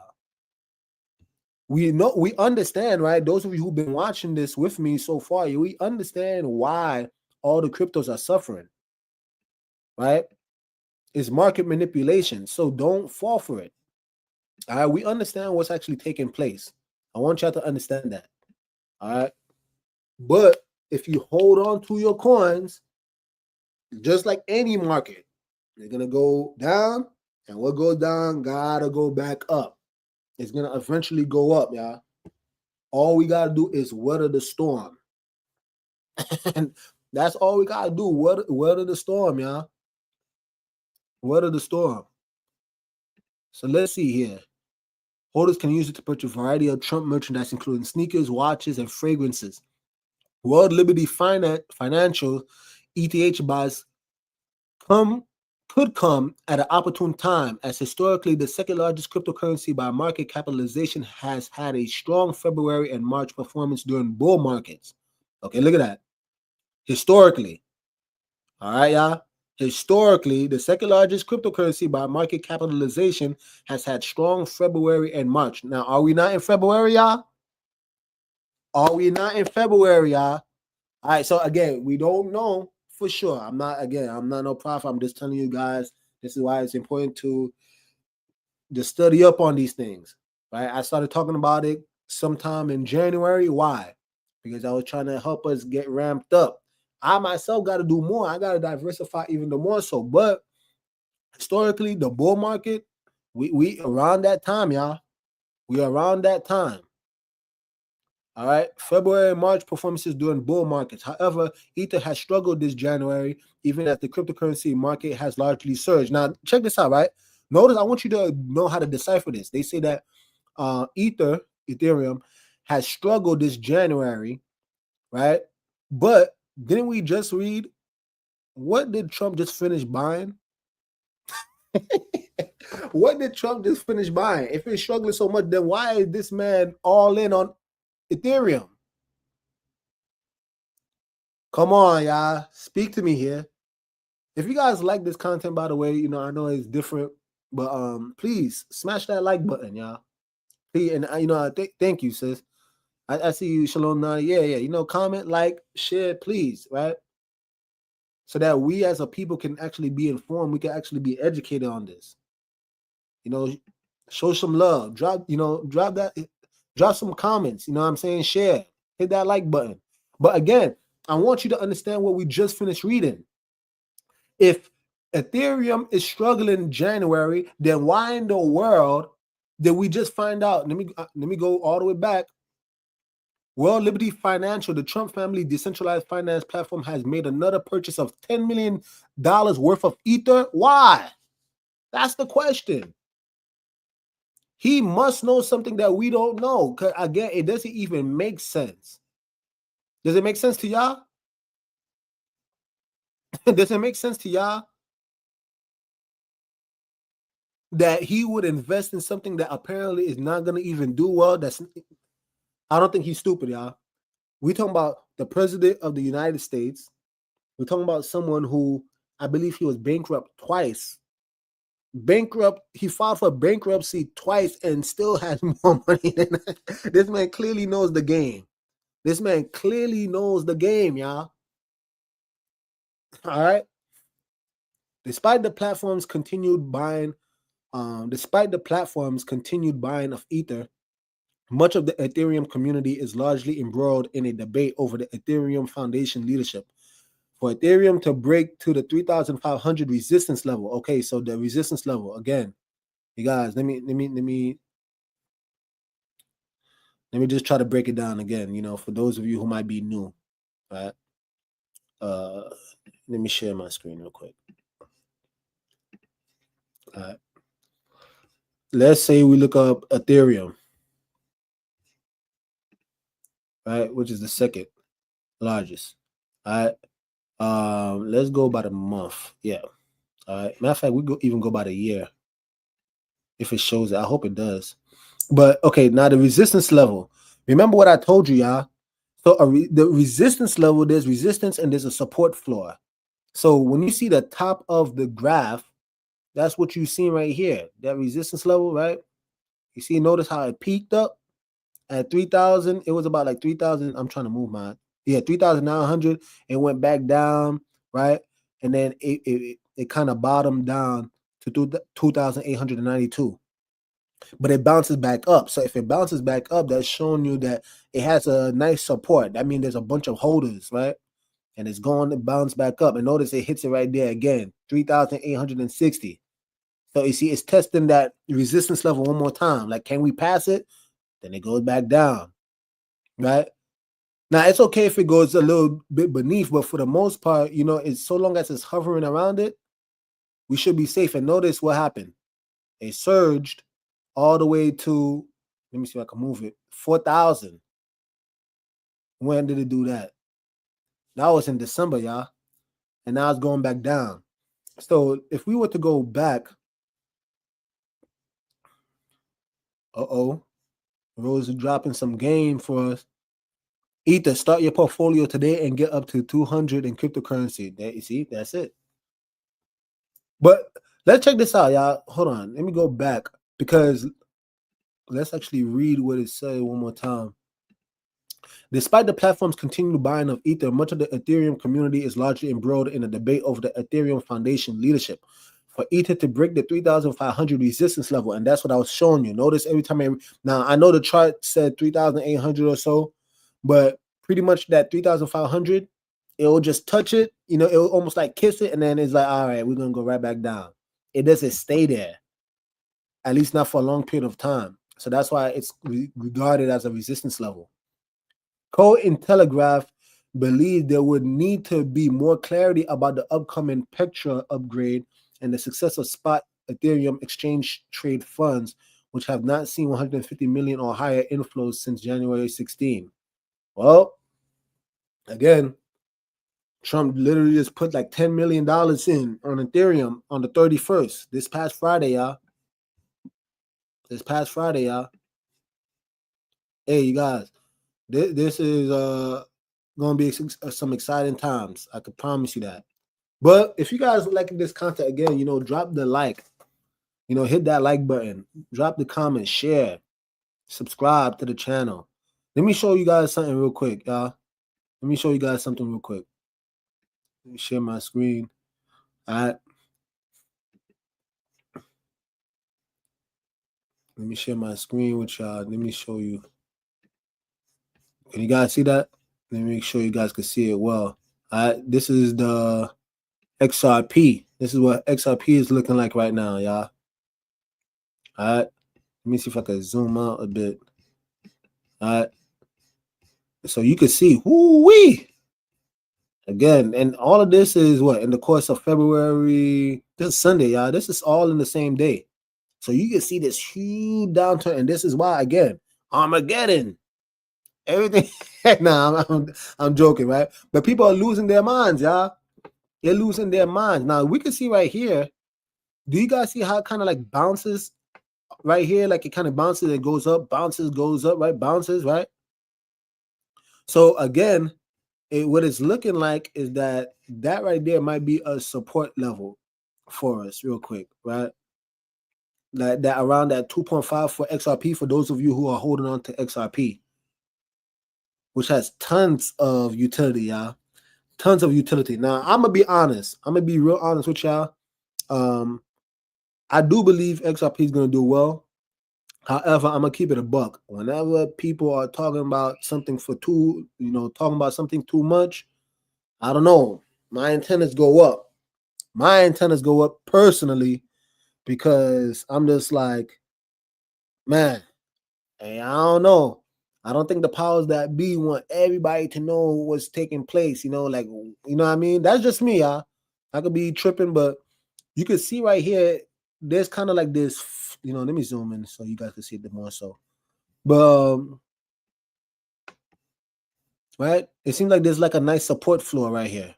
We know, we understand, right? Those of you who've been watching this with me so far, we understand why all the cryptos are suffering, right? It's market manipulation. So don't fall for it. All right, we understand what's actually taking place. I want y'all to understand that. All right. But if you hold on to your coins, just like any market, they're gonna go down, and what goes down gotta go back up. It's gonna eventually go up, y'all. All we gotta do is weather the storm. And that's all we gotta do. Weather the storm, y'all. Weather the storm. So let's see here. Holders can use it to purchase a variety of Trump merchandise, including sneakers, watches, and fragrances. World Liberty Financial ETH buys could come at an opportune time, as historically the second largest cryptocurrency by market capitalization has had a strong February and March performance during bull markets. Okay, look at that. Historically. All right, y'all. Historically, the second largest cryptocurrency by market capitalization has had strong February and March. Now, are we not in February, y'all? Are we not in February, y'all? All right, so again, we don't know for sure. I'm not no prophet. I'm just telling you guys, this is why it's important to just study up on these things, right? I started talking about it sometime in January. Why? Because I was trying to help us get ramped up. I myself got to do more. I got to diversify even the more so. But historically, the bull market, we around that time, y'all. We around that time. All right. February and March performances during bull markets. However, Ether has struggled this January, even as the cryptocurrency market has largely surged. Now, check this out, right? Notice, I want you to know how to decipher this. They say that Ethereum, has struggled this January, right? But didn't we just read, what did Trump just finish buying? What did Trump just finish buying? If he's struggling so much, then why is this man all in on Ethereum? Come on, y'all. Speak to me here. If you guys like this content, by the way, you know, I know it's different, but please smash that like button, y'all. Please, and you know, thank you, sis. I see you, Shalom Nani. Yeah. You know, comment, like, share, please, right? So that we as a people can actually be informed. We can actually be educated on this. You know, show some love. Drop some comments. You know what I'm saying? Share. Hit that like button. But again, I want you to understand what we just finished reading. If Ethereum is struggling in January, then why in the world did we just find out? Let me go all the way back. World Liberty Financial, the Trump family decentralized finance platform, has made another purchase of $10 million worth of Ether. Why? That's the question. He must know something that we don't know. Because again, it doesn't even make sense. Does it make sense to y'all? Does it make sense to y'all that he would invest in something that apparently is not going to even do well? I don't think he's stupid, y'all. We're talking about the president of the United States. We're talking about someone who, I believe he was bankrupt twice. He filed for bankruptcy twice and still has more money than that. This man clearly knows the game. This man clearly knows the game, y'all. All right. Despite the platform's continued buying of Ether, much of the Ethereum community is largely embroiled in a debate over the Ethereum Foundation leadership. For Ethereum to break to the 3,500 resistance level. Okay, so the resistance level again, you guys. Let me Let me just try to break it down again, for those of you who might be new, right? Let me share my screen real quick. All right. Let's say we look up Ethereum, right, which is the second largest. All right. Let's go by the month. Yeah. All right. Matter of fact, we even go by the year. If it shows it, I hope it does. But okay, now the resistance level. Remember what I told you, y'all. So the resistance level, there's resistance and there's a support floor. So when you see the top of the graph, that's what you see right here. That resistance level, right? You see, notice how it peaked up at 3,000. It was about like 3,000. I'm trying to move mine. Yeah, 3,900. It went back down, right? And then it kind of bottomed down to 2,892. But it bounces back up. So if it bounces back up, that's showing you that it has a nice support. That means there's a bunch of holders, right? And it's going to bounce back up. And notice it hits it right there again, 3,860. So you see, it's testing that resistance level one more time. Like, can we pass it? Then it goes back down, right? Now, it's okay if it goes a little bit beneath, but for the most part, it's so long as it's hovering around it, we should be safe. And notice what happened. It surged all the way to, let me see if I can move it, 4,000. When did it do that? That was in December, y'all. And now it's going back down. So if we were to go back, Rose is dropping some game for us. Ether, start your portfolio today and get up to 200 in cryptocurrency. There, you see, that's it. But let's check this out, y'all. Hold on. Let me go back because let's actually read what it said one more time. Despite the platform's continued buying of Ether, much of the Ethereum community is largely embroiled in a debate over the Ethereum Foundation leadership for Ether to break the 3,500 resistance level. And that's what I was showing you. Notice every time now I know the chart said 3,800 or so, but pretty much that 3,500, it'll just touch it, it'll almost like kiss it, and then it's like, all right, we're gonna go right back down. It doesn't stay there, at least not for a long period of time. So that's why it's regarded as a resistance level. Cointelegraph believed there would need to be more clarity about the upcoming Petra upgrade and the success of spot Ethereum exchange trade funds, which have not seen 150 million or higher inflows since January 16. Well, again, Trump literally just put like $10 million in on Ethereum on the 31st, this past Friday, y'all. Hey, you guys, this is going to be some exciting times. I can promise you that. But if you guys like this content, again, drop the like. Hit that like button. Drop the comment, share, subscribe to the channel. Let me show you guys something real quick, y'all. Let me show you guys something real quick. Let me share my screen. All right. Let me share my screen with y'all. Let me show you. Can you guys see that? Let me make sure you guys can see it well. All right. This is the XRP. This is what XRP is looking like right now, y'all. All right. Let me see if I can zoom out a bit. All right. So you can see, whoo-wee. Again, and all of this is what? In the course of February, this Sunday, y'all. This is all in the same day. So you can see this huge downturn. And this is why, again, Armageddon. Everything. Nah, I'm joking, right? But people are losing their minds, y'all. They're losing their minds. Now, we can see right here. Do you guys see how it kind of like bounces right here? Like it kind of bounces, it goes up, bounces, goes up, right? Bounces, right? So again, what it's looking like is that right there might be a support level for us real quick, right? That around that 2.5 for XRP, for those of you who are holding on to XRP, which has tons of utility, y'all. Tons of utility. Now, I'm going to be honest. I'm going to be real honest with y'all. I do believe XRP is going to do well. However, I'm going to keep it a buck. Whenever people are talking about something talking about something too much, I don't know. My antennas go up. My antennas go up personally because I'm just like, man, hey, I don't know. I don't think the powers that be want everybody to know what's taking place, you know, like, you know what I mean? That's just me, y'all. I could be tripping, but you can see right here, there's kind of like this, you know, let me zoom in so you guys can see it more so. But, right? It seems like there's like a nice support floor right here,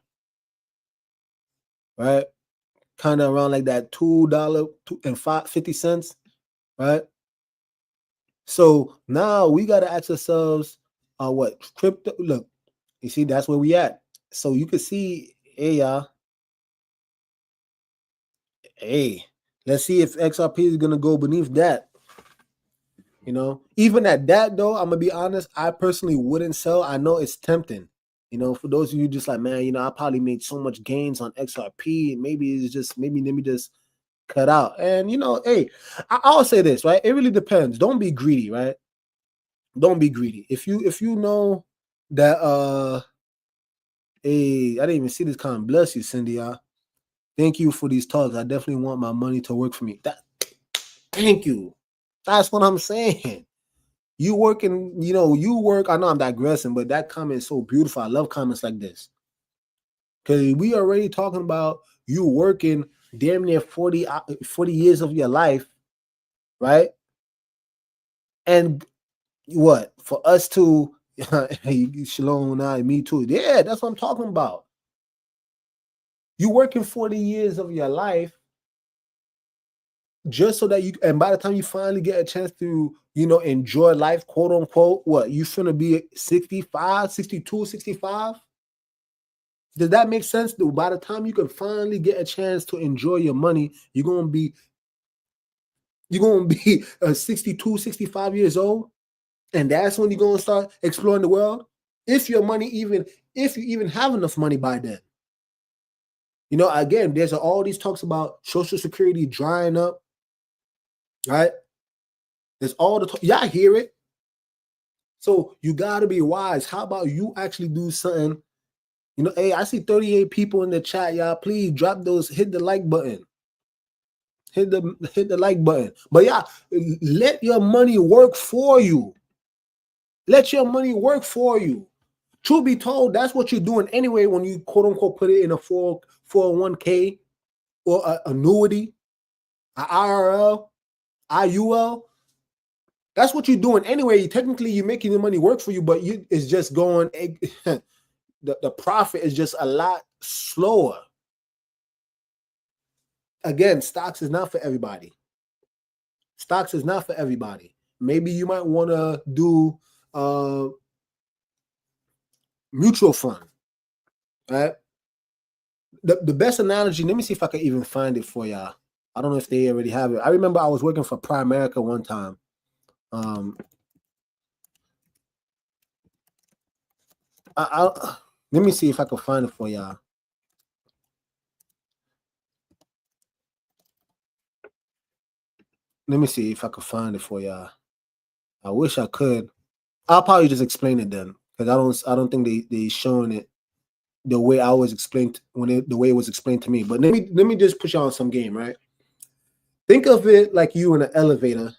right? Kind of around like that $2.50, right? So now we got to ask ourselves, what crypto? Look, you see, that's where we at. So you can see, hey, y'all. Hey, let's see if XRP is gonna go beneath that. You know, even at that though, I'm gonna be honest. I personally wouldn't sell. I know it's tempting. You know, for those of you just like, man, you know, I probably made so much gains on XRP. Maybe it's just, maybe let me just cut out. And you know, hey, I'll say this, right? It really depends. Don't be greedy, right? Don't be greedy. If you know that hey, I didn't even see this comment. Bless you, Cindy. Thank you for these talks. I definitely want my money to work for me. Thank you. That's what I'm saying. You working, you know, you work. I know I'm digressing, but that comment is so beautiful. I love comments like this. Because we already talking about you working damn near 40 years of your life, right? And what? For us to, Shalom, me too. Yeah, that's what I'm talking about. You working 40 years of your life just so that you, and by the time you finally get a chance to, you know, enjoy life, quote unquote, what, you finna be 65, 62, 65? Does that make sense? By the time you can finally get a chance to enjoy your money, you're gonna be 62, 65 years old, and that's when you're gonna start exploring the world. If you even have enough money by then. You know, again, there's all these talks about Social Security drying up, right? There's all the y'all hear it. So you gotta be wise. How about you actually do something? You know, hey, I see 38 people in the chat, y'all. Please drop those, hit the like button. Hit the like button. But yeah, let your money work for you. Let your money work for you. Truth be told, that's what you're doing anyway when you quote unquote put it in a 401k or an annuity, an IRL, IUL. That's what you're doing anyway. Technically, you're making the money work for you, but it's just going, the profit is just a lot slower. Again, stocks is not for everybody. Stocks is not for everybody. Maybe you might want to do mutual fund, right? The best analogy, let me see if I can even find it for y'all. I don't know if they already have it. I remember I was working for Primerica one time. Let me see if I can find it for y'all. Let me see if I can find it for y'all. I wish I could. I'll probably just explain it then, because I don't think they showing it the way I was explained the way it was explained to me. But let me just put y'all on some game, right? Think of it like you in an elevator,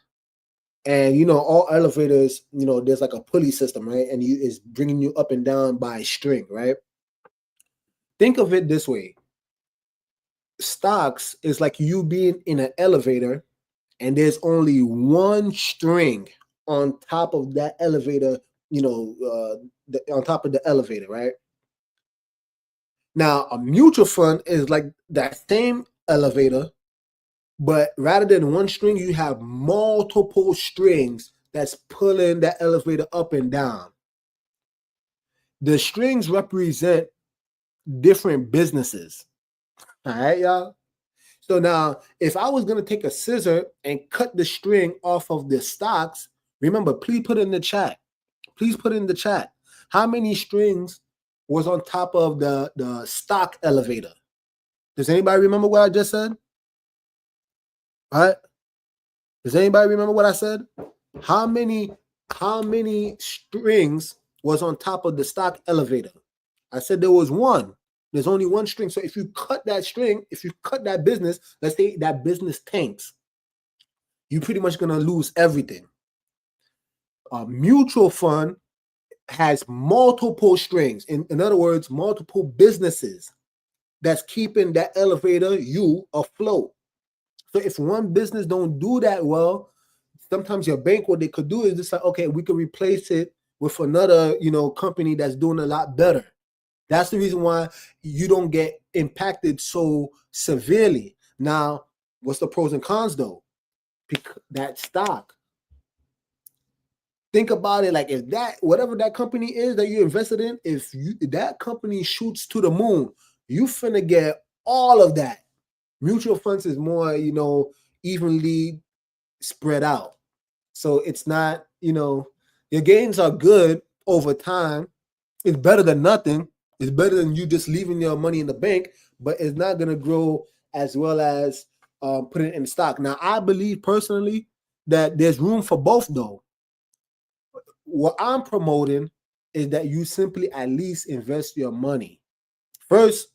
and you know all elevators, you know, there's like a pulley system, right? And it's bringing you up and down by a string, right? Think of it this way: stocks is like you being in an elevator, and there's only one string on top of that elevator, you know, on top of the elevator, right? Now, a mutual fund is like that same elevator, but rather than one string, you have multiple strings that's pulling that elevator up and down. The strings represent different businesses. All right, y'all? So now, if I was going to take a scissor and cut the string off of the stocks, remember, please put it in the chat. Please put it in the chat. How many strings was on top of the stock elevator? Does anybody remember what I just said? All right. Does anybody remember what I said? How many strings was on top of the stock elevator? I said there was one. There's only one string. So if you cut that string, if you cut that business, let's say that business tanks, you're pretty much going to lose everything. A mutual fund has multiple strings. In other words, multiple businesses that's keeping that elevator you afloat. So if one business don't do that well, sometimes your bank, what they could do is just like, okay, we could replace it with another, company that's doing a lot better. That's the reason why you don't get impacted so severely. Now, what's the pros and cons though? That stock. Think about it, like if that, whatever that company is that you invested in, if that company shoots to the moon, you finna get all of that. Mutual funds is more, evenly spread out. So it's not, your gains are good over time. It's better than nothing. It's better than you just leaving your money in the bank, but it's not going to grow as well as putting it in stock. Now, I believe personally that there's room for both though. What I'm promoting is that you simply at least invest your money. First,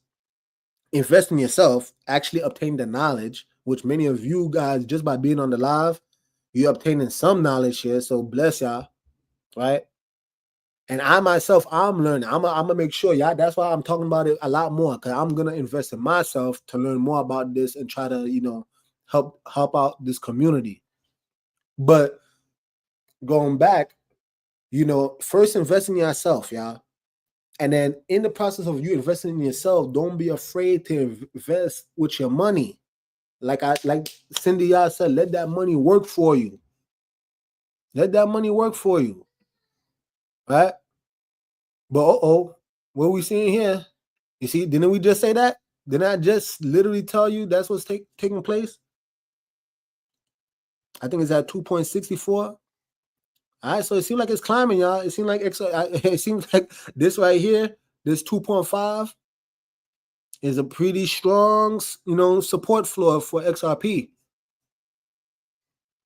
invest in yourself, actually obtain the knowledge, which many of you guys, just by being on the live, you're obtaining some knowledge here. So bless y'all, right? And I myself, I'm learning. I'm gonna make sure, yeah. That's why I'm talking about it a lot more, because I'm gonna invest in myself to learn more about this and try to, help out this community. But going back, first invest in yourself, y'all. And then in the process of you investing in yourself, don't be afraid to invest with your money. Like Cindy y'all said, let that money work for you. Let that money work for you. Right? But what we seeing here? You see, didn't we just say that? Didn't I just literally tell you that's what's taking place? I think it's at 2.64. All right, so it seems like it's climbing, y'all. It seems like this right here, this 2.5 is a pretty strong, support floor for XRP.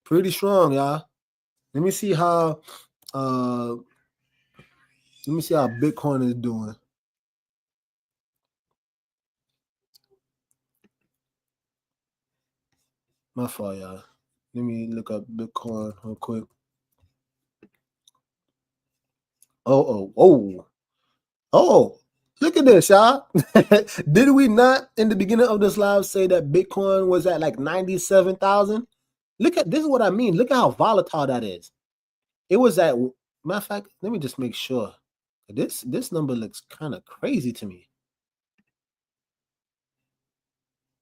Pretty strong, y'all. Let me see how Bitcoin is doing. My fault, y'all. Let me look up Bitcoin real quick. Oh, look at this, y'all. Did we not in the beginning of this live say that Bitcoin was at like 97,000? Look at this is what I mean. Look at how volatile that is. It was at, matter of fact, let me just make sure. This number looks kind of crazy to me.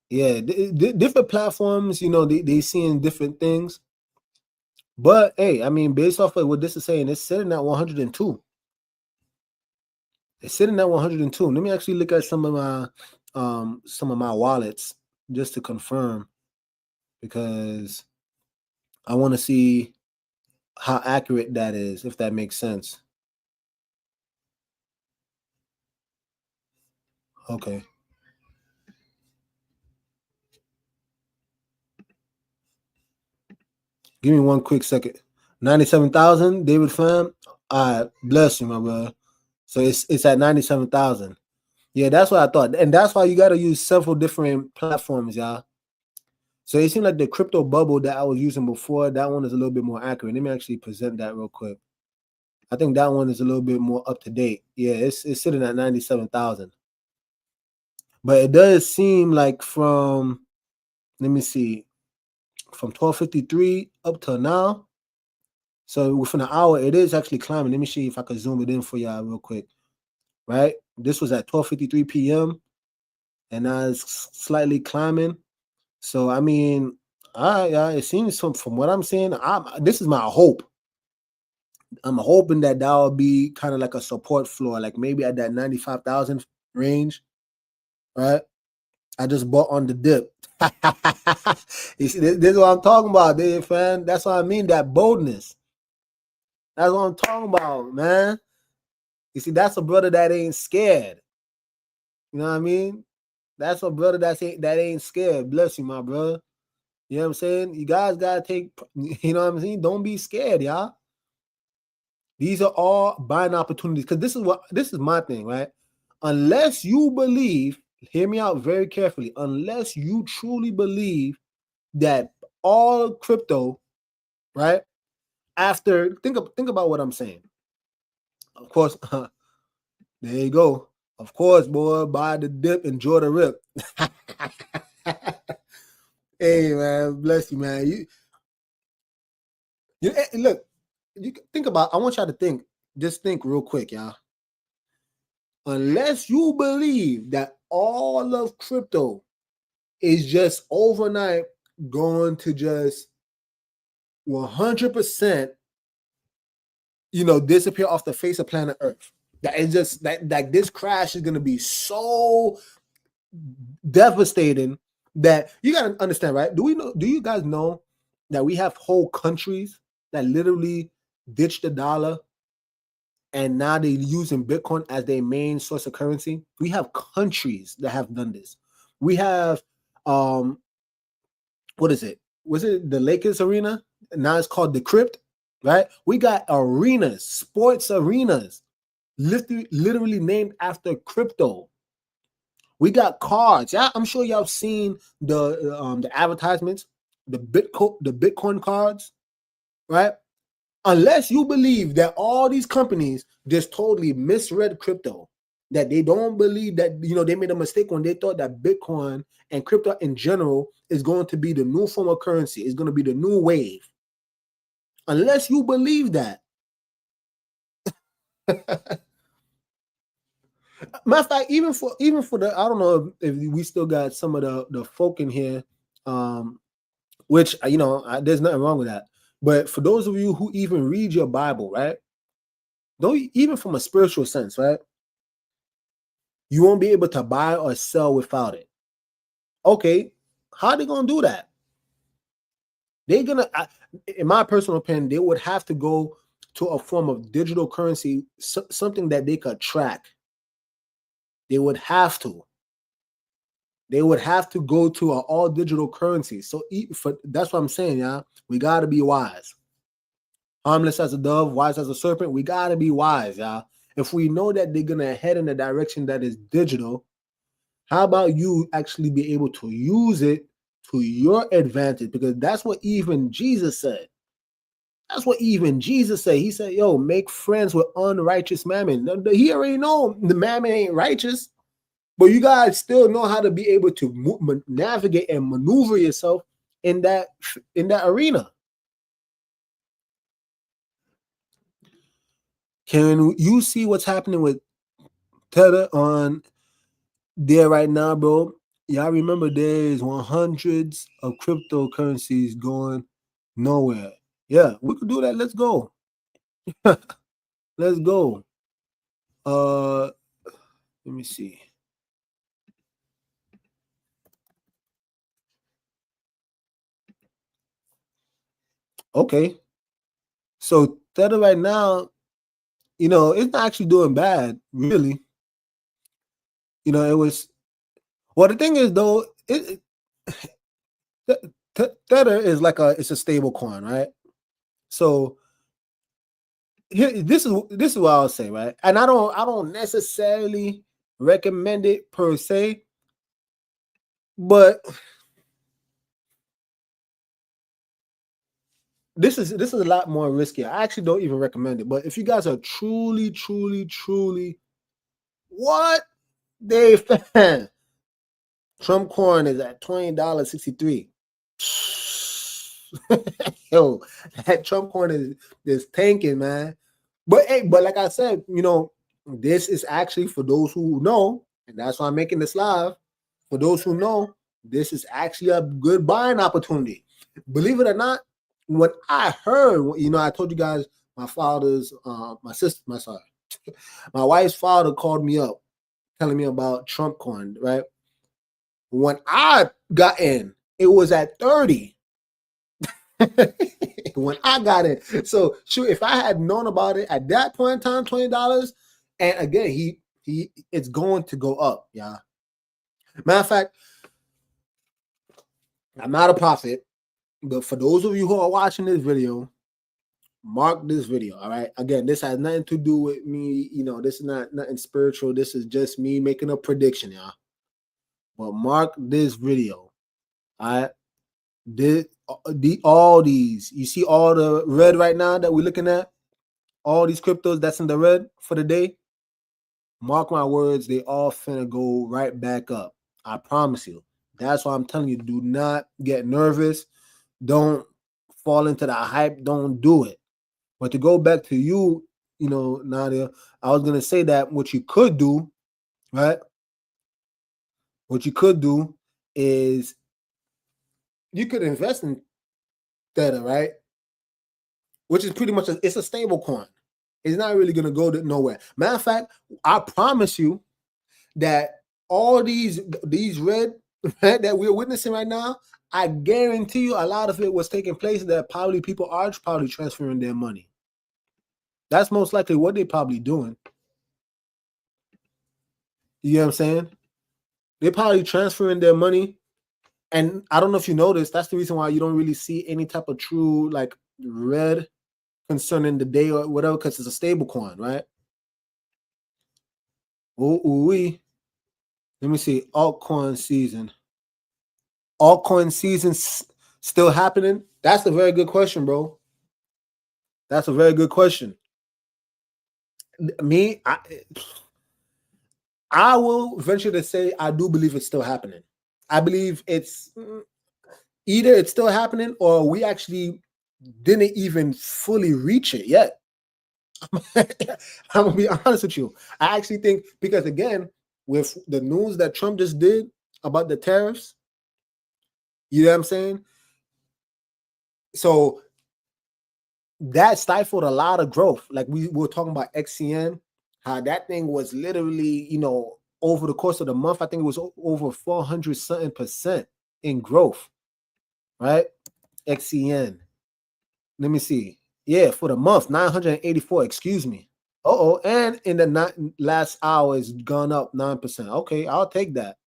Yeah, different platforms, they seeing different things. But hey, I mean, based off of what this is saying, it's sitting at 102. It's sitting at 102. Let me actually look at some of my wallets just to confirm, because I want to see how accurate that is, if that makes sense. Okay. Give me one quick second. 97,000, David Pham. All right, bless you, my brother. So it's at 97,000. Yeah, that's what I thought. And that's why you got to use several different platforms, y'all. So it seemed like the crypto bubble that I was using before, that one is a little bit more accurate. Let me actually present that real quick. I think that one is a little bit more up to date. Yeah, it's sitting at 97,000. But it does seem like from, let me see, from 12:53 up till now. So within an hour, it is actually climbing. Let me see if I can zoom it in for y'all real quick. Right? This was at 12:53 p.m. and now it's slightly climbing. So I mean, it seems from what I'm saying, this is my hope. I'm hoping that will be kind of like a support floor, like maybe at that 95,000 range, right? I just bought on the dip. You see, this is what I'm talking about, Dave, fan. That's what I mean, that boldness. That's what I'm talking about, man. You see, that's a brother that ain't scared. You know what I mean? That's a brother that ain't scared. Bless you, my brother. You know what I'm saying? You guys gotta take, you know what I'm saying? Don't be scared, y'all. These are all buying opportunities, because this is my thing, right? Unless you believe, hear me out very carefully, unless you truly believe that all crypto, right, after think about what I'm saying. Of course, there you go. Of course, boy, buy the dip, enjoy the rip. Hey man, bless you, man. Look, you think about. I want y'all to think. Just think real quick, y'all. Unless you believe that all of crypto is just overnight going to just 100%, disappear off the face of planet Earth. That is just that this crash is going to be so devastating that you got to understand, right? Do you guys know that we have whole countries that literally ditched the dollar and now they're using Bitcoin as their main source of currency? We have countries that have done this. We have, what is it? Was it the Lakers arena? Now it's called the Crypt, right? We got arenas, sports arenas, literally named after crypto. We got cards. Yeah, I'm sure y'all seen the advertisements, the Bitcoin cards, right? Unless you believe that all these companies just totally misread crypto, that they don't believe that, they made a mistake when they thought that Bitcoin and crypto in general is going to be the new form of currency, is going to be the new wave. Unless you believe that. Matter of fact, even for the, I don't know if we still got some of the folk in here, which, there's nothing wrong with that. But for those of you who even read your Bible, right? Don't even from a spiritual sense, right? You won't be able to buy or sell without it. Okay, how are they gonna do that? They're gonna, in my personal opinion, they would have to go to a form of digital currency, something that they could track. They would have to. They would have to go to an all digital currency. So that's what I'm saying, y'all. We gotta be wise. Harmless as a dove, wise as a serpent. We gotta be wise, y'all. If we know that they're gonna head in a direction that is digital, how about you actually be able to use it to your advantage? Because that's what even Jesus said. That's what even Jesus said. He said, yo, make friends with unrighteous mammon. He already know the mammon ain't righteous, but you guys still know how to be able to navigate and maneuver yourself in that arena. Can you see what's happening with Terra on there right now, bro? Y'all remember there's hundreds of cryptocurrencies going nowhere. Yeah, we could do that. Let's go. Let's go. Let me see. Okay. So Tether right now, it's not actually doing bad, really. It was, well, the thing is though, Tether is it's a stable coin, right? So here, this is what I'll say, right? And I don't necessarily recommend it per se, but this is a lot more risky. I actually don't even recommend it. But if you guys are truly what they fan, Trump coin is at $20.63. Yo, that Trump coin is tanking, man. But hey, like I said, this is actually for those who know, and that's why I'm making this live. For those who know, this is actually a good buying opportunity. Believe it or not, when I heard, I told you guys my father's, my wife's father called me up telling me about Trump coin, right? When I got in, it was at 30. When I got in. So sure, if I had known about it at that point in time, $20, and again, he it's going to go up, yeah. Matter of fact, I'm not a prophet, but for those of you who are watching this video, mark this video, all right? Again, this has nothing to do with me, this is not nothing spiritual. This is just me making a prediction, y'all. But mark this video, all right? All these, you see all the red right now that we're looking at, all these cryptos that's in the red for the day, mark my words, they all finna go right back up. I promise you. That's why I'm telling you, do not get nervous. Don't fall into that hype. Don't do it. But to go back to you, Nadia, I was gonna say that what you could do, right? What you could do is you could invest in Theta, right? Which is pretty much it's a stable coin. It's not really gonna go nowhere. Matter of fact, I promise you that all these red that we're witnessing right now, I guarantee you a lot of it was taking place that probably people are probably transferring their money. That's most likely what they're probably doing. You know what I'm saying? They're probably transferring their money. And I don't know if you noticed, that's the reason why you don't really see any type of true like red concerning the day or whatever, because it's a stable coin, right? Let me see. Altcoin season. Altcoin season still happening? That's a very good question, bro. That's a very good question. I will venture to say I do believe it's still happening. I believe it's either it's still happening or we actually didn't even fully reach it yet. I'm gonna be honest with you. I actually think because again, with the news that Trump just did about the tariffs, you know what I'm saying? So that stifled a lot of growth. Like we were talking about XCN, how that thing was literally, over the course of the month, I think it was over 400 something percent in growth, right? XCN. Let me see. Yeah, for the month, 984, excuse me. And in the last hour, it's gone up 9%. Okay, I'll take that.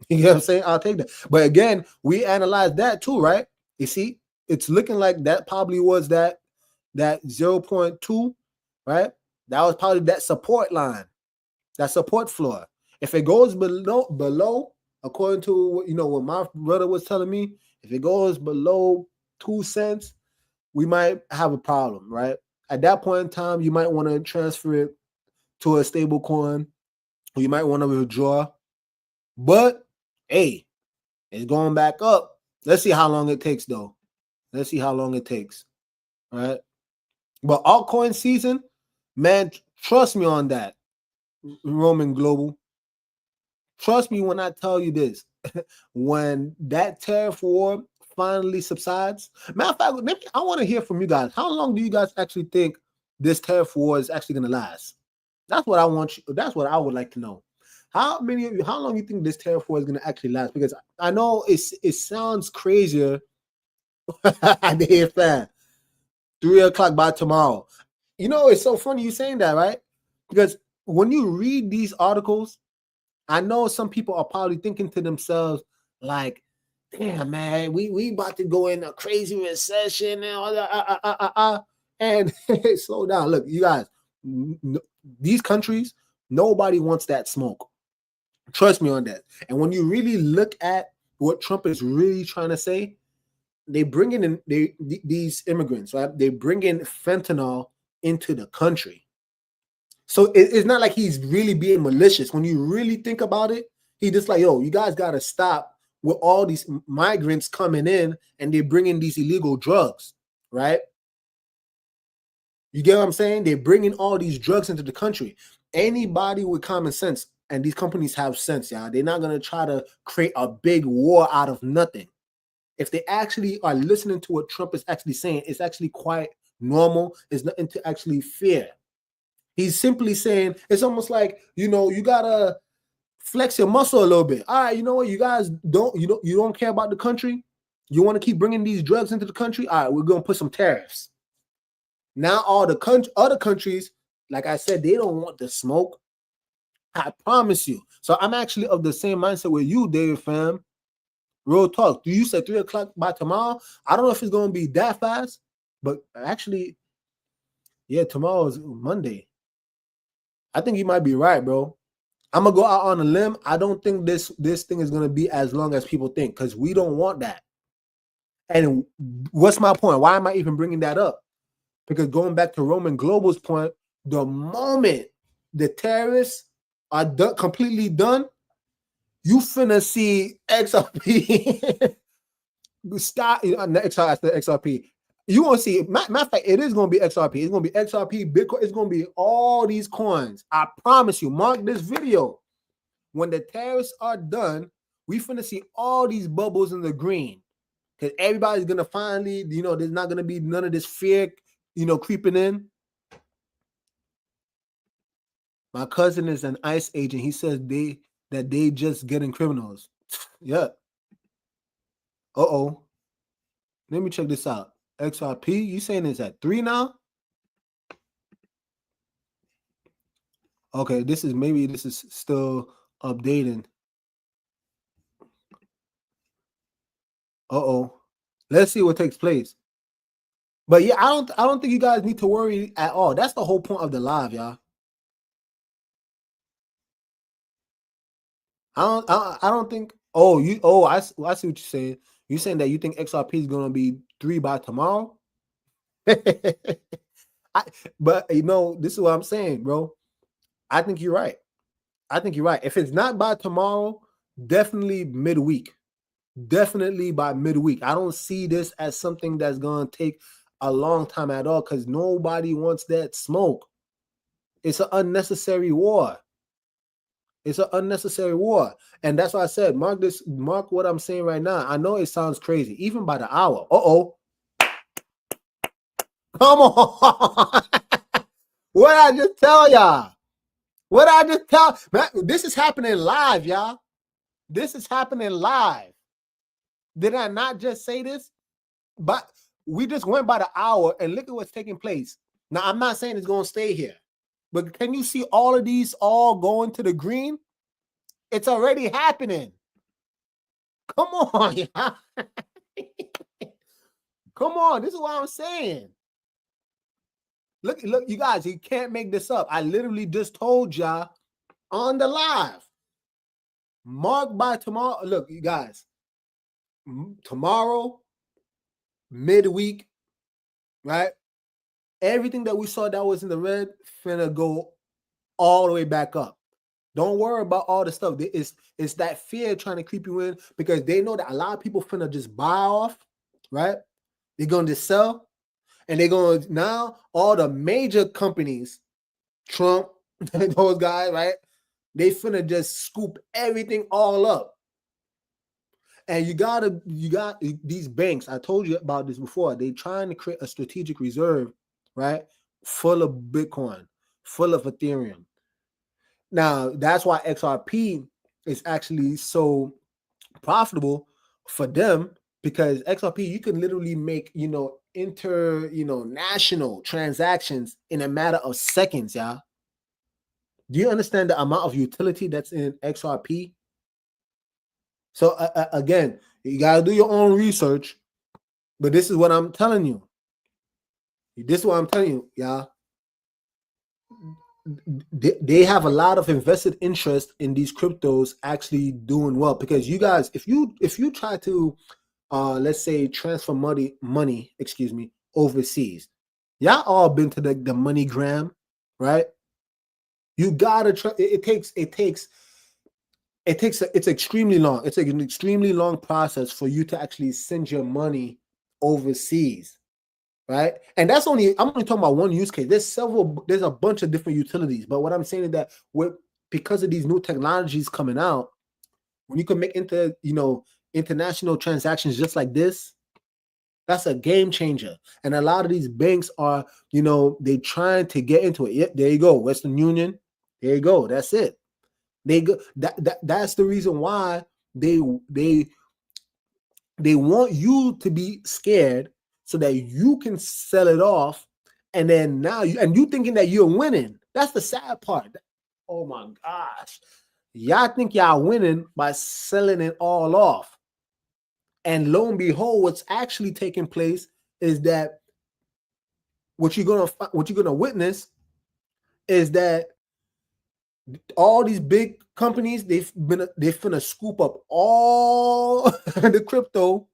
You know what I'm saying? I'll take that. But again, we analyzed that too, right? You see, it's looking like that probably was that 0.2, right? That was probably that support line, that support floor. If it goes below, according to what my brother was telling me, if it goes below 2 cents, we might have a problem, right? At that point in time, you might want to transfer it to a stable coin, or you might want to withdraw. But hey, it's going back up. Let's see how long it takes, though. Let's see how long it takes, right? But altcoin season, man, trust me on that, Roman Global. Trust me when I tell you this. When that tariff war finally subsides, matter of fact, I want to hear from you guys. How long do you guys actually think this tariff war is actually going to last? That's what I want you. That's what I would like to know. How long do you think this tariff war is going to actually last? Because I know it sounds crazier. They fan 3:00 by tomorrow. It's so funny you saying that, right? Because when you read these articles, I know some people are probably thinking to themselves, like, damn, man, we about to go in a crazy recession and all that. And slow down. Look, you guys, these countries, nobody wants that smoke. Trust me on that. And when you really look at what Trump is really trying to say, they bring in these immigrants, right? They bring in fentanyl into the country. So it's not like he's really being malicious. When you really think about it, he just like, yo, you guys got to stop with all these migrants coming in and they bring in these illegal drugs, right? You get what I'm saying? They're bringing all these drugs into the country. Anybody with common sense, and these companies have sense, y'all, they're not going to try to create a big war out of nothing. If they actually are listening to what Trump is actually saying, it's actually quite normal. It's nothing to actually fear. He's simply saying, it's almost like, you gotta flex your muscle a little bit. All right, you know what? You guys you don't care about the country. You want to keep bringing these drugs into the country. All right, we're gonna put some tariffs. Now all the other countries, like I said, they don't want the smoke. I promise you. So I'm actually of the same mindset with you, David fam. Real talk. Do you say 3:00 by tomorrow? I don't know if it's gonna be that fast, but actually, yeah, tomorrow is Monday. I think you might be right, bro. I'm gonna go out on a limb. I don't think this thing is gonna be as long as people think, because we don't want that. And what's my point? Why am I even bringing that up? Because going back to Roman Global's point, the moment the terrorists are completely done, you finna see XRP stop. XRP. You won't see. Matter of fact, it is gonna be XRP. It's gonna be XRP, Bitcoin. It's gonna be all these coins. I promise you. Mark this video. When the tariffs are done, we finna see all these bubbles in the green. Because everybody's gonna finally, there's not gonna be none of this fear, creeping in. My cousin is an ICE agent. He says they just getting criminals. Yeah. Uh-oh. Let me check this out. XRP, you saying it's at 3 now? Okay, this is still updating. Uh-oh. Let's see what takes place. But yeah, I don't think you guys need to worry at all. That's the whole point of the live, y'all. I don't think. I see what you're saying. You're saying that you think XRP is gonna be 3 by tomorrow. But this is what I'm saying, bro. I think you're right. If it's not by tomorrow, definitely midweek. Definitely by midweek. I don't see this as something that's gonna take a long time at all, because nobody wants that smoke. It's an unnecessary war. It's an unnecessary war. And that's why I said, mark what I'm saying right now. I know it sounds crazy, even by the hour. Uh-oh. Come on. What I just tell y'all? Man, this is happening live, y'all. This is happening live. Did I not just say this? But we just went by the hour and look at what's taking place. Now, I'm not saying it's going to stay here, but can you see all of these all going to the green? It's already happening. Come on, y'all. Come on. This is what I'm saying. Look, you guys, you can't make this up. I literally just told y'all on the live. Mark by tomorrow. Look, you guys, tomorrow, midweek, right? Everything that we saw that was in the red finna go all the way back up. Don't worry about all the stuff. It's that fear trying to creep you in, because they know that a lot of people finna just buy off, right? They're going to just sell. And they're going to, now all the major companies, Trump, those guys, right? They finna just scoop everything all up. And you got these banks. I told you about this before. They trying to create a strategic reserve, right? Full of Bitcoin, full of Ethereum. Now, that's why XRP is actually so profitable for them, because XRP, you can literally make, national transactions in a matter of seconds, y'all. Do you understand the amount of utility that's in XRP? So again, you got to do your own research, but this is what I'm telling you. Y'all. They have a lot of invested interest in these cryptos actually doing well, because you guys, if you try to let's say transfer money overseas, y'all all been to the MoneyGram, right? You gotta try. It's extremely long. It's an extremely long process for you to actually send your money overseas, right? And I'm only talking about one use case. There's a bunch of different utilities, but what I'm saying is that because of these new technologies coming out, when you can make international transactions just like this, that's a game changer. And a lot of these banks are, they trying to get into it. Yep, there you go, Western Union. There you go. That's it. They go. That's the reason why they want you to be scared, so that you can sell it off, and then now you thinking that you're winning. That's the sad part. Oh my gosh, y'all think y'all winning by selling it all off, and lo and behold, what's actually taking place is that what you're gonna witness is that all these big companies, they're finna scoop up all the crypto,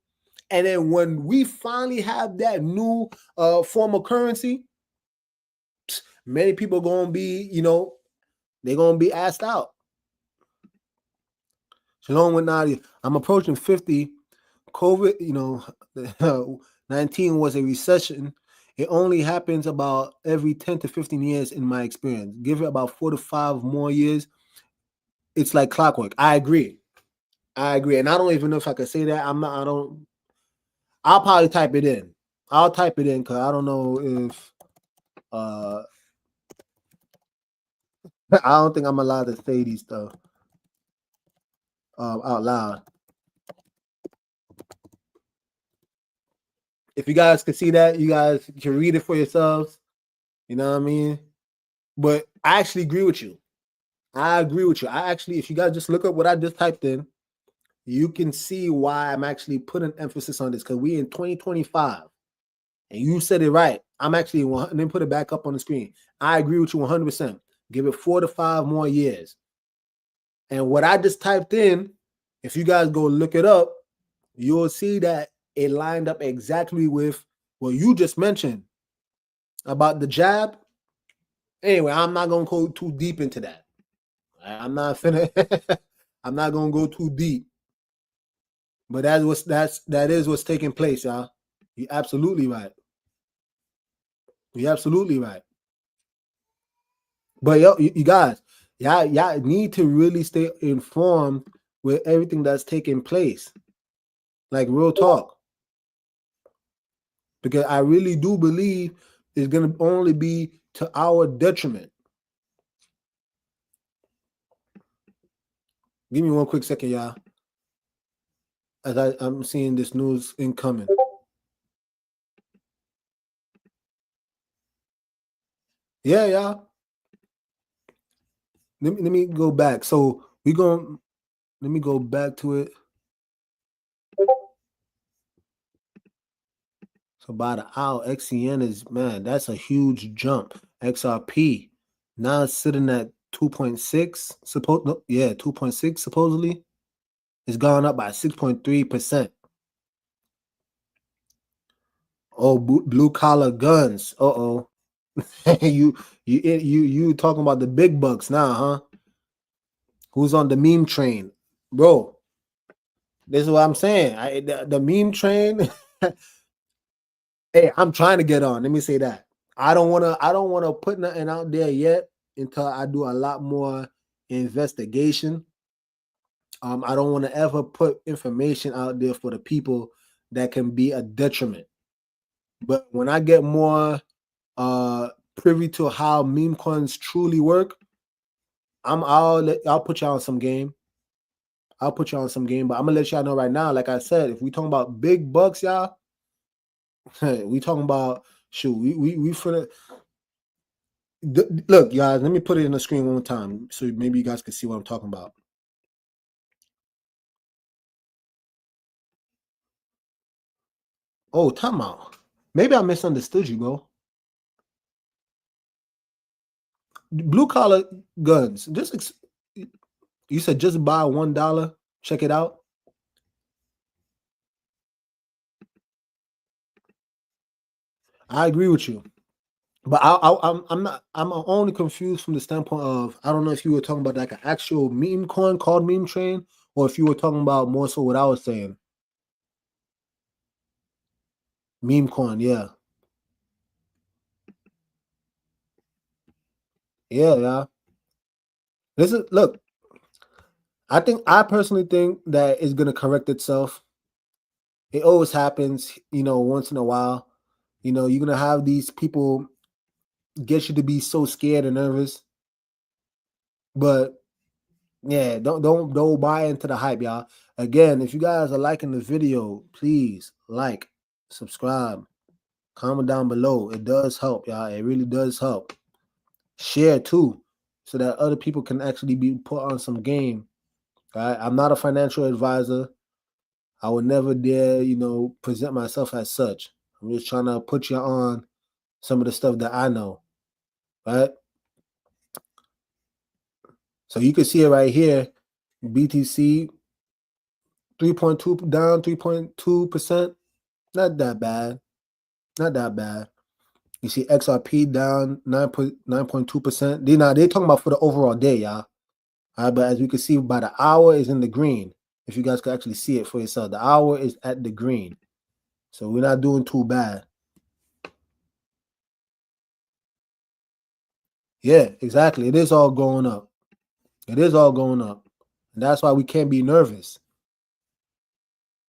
And then when we finally have that new form of currency, many people gonna be, they're gonna be asked out. Shalom with Nadia. I'm approaching 50. COVID, 19 was a recession. It only happens about every 10 to 15 years in my experience. Give it about 4 to 5 more years. It's like clockwork. I agree. And I don't even know if I could say that. I'll probably type it in. I'll type it in because I don't know if I don't think I'm allowed to say these stuff out loud. If you guys can see that, you guys can read it for yourselves. You know what I mean? But I actually agree with you. If you guys just look up what I just typed in, you can see why I'm actually putting emphasis on this, because we in 2025. And you said it right. I'm actually, and then put it back up on the screen. I agree with you 100%. Give it 4 to 5 more years. And what I just typed in, if you guys go look it up, you'll see that it lined up exactly with what you just mentioned about the jab. Anyway, I'm not going to go too deep into that. I'm not going to go too deep. But that is what's taking place, y'all. You're absolutely right. But yo, you guys, y'all need to really stay informed with everything that's taking place. Like real talk. Because I really do believe it's gonna only be to our detriment. Give me one quick second, y'all. As I'm seeing this news incoming. Yeah, y'all. Let me go back. So let me go back to it. So by the hour, XCN is, man, that's a huge jump. XRP now it's sitting at 2.6. 2.6 supposedly. It's gone up by 6.3%. Oh, blue collar guns. Uh-oh. you talking about the big bucks now, huh? Who's on the meme train? Bro, this is what I'm saying. The meme train. Hey, I'm trying to get on. Let me say that. I don't wanna put nothing out there yet until I do a lot more investigation. I don't want to ever put information out there for the people that can be a detriment. But when I get more privy to how meme coins truly work, I'll put y'all on some game. But I'm gonna let y'all know right now. Like I said, if we talking about big bucks, y'all, we talking about we finna look, guys. Let me put it in the screen one more time so maybe you guys can see what I'm talking about. Oh, time out. Maybe I misunderstood you, bro. Blue collar guns. You said just buy $1. Check it out. I agree with you, but I'm not. I'm only confused from the standpoint of I don't know if you were talking about like an actual meme coin called meme train, or if you were talking about more so what I was saying. Meme coin, yeah. Yeah. Look. I personally think that it's gonna correct itself. It always happens, once in a while. You're gonna have these people get you to be so scared and nervous. But yeah, don't buy into the hype, y'all. Again, if you guys are liking the video, please like, subscribe, comment down below. It does help, y'all. It really does help. Share too, so that other people can actually be put on some game. All right? I'm not a financial advisor. I would never dare, present myself as such. I'm just trying to put you on some of the stuff that I know, right? So you can see it right here. BTC 3.2 down 3.2%. Not that bad. Not that bad. You see XRP down 9.2%. They're talking about for the overall day, y'all. All right, but as you can see, by the hour is in the green. If you guys could actually see it for yourself, the hour is at the green. So we're not doing too bad. Yeah, exactly. It is all going up. It is all going up. And that's why we can't be nervous.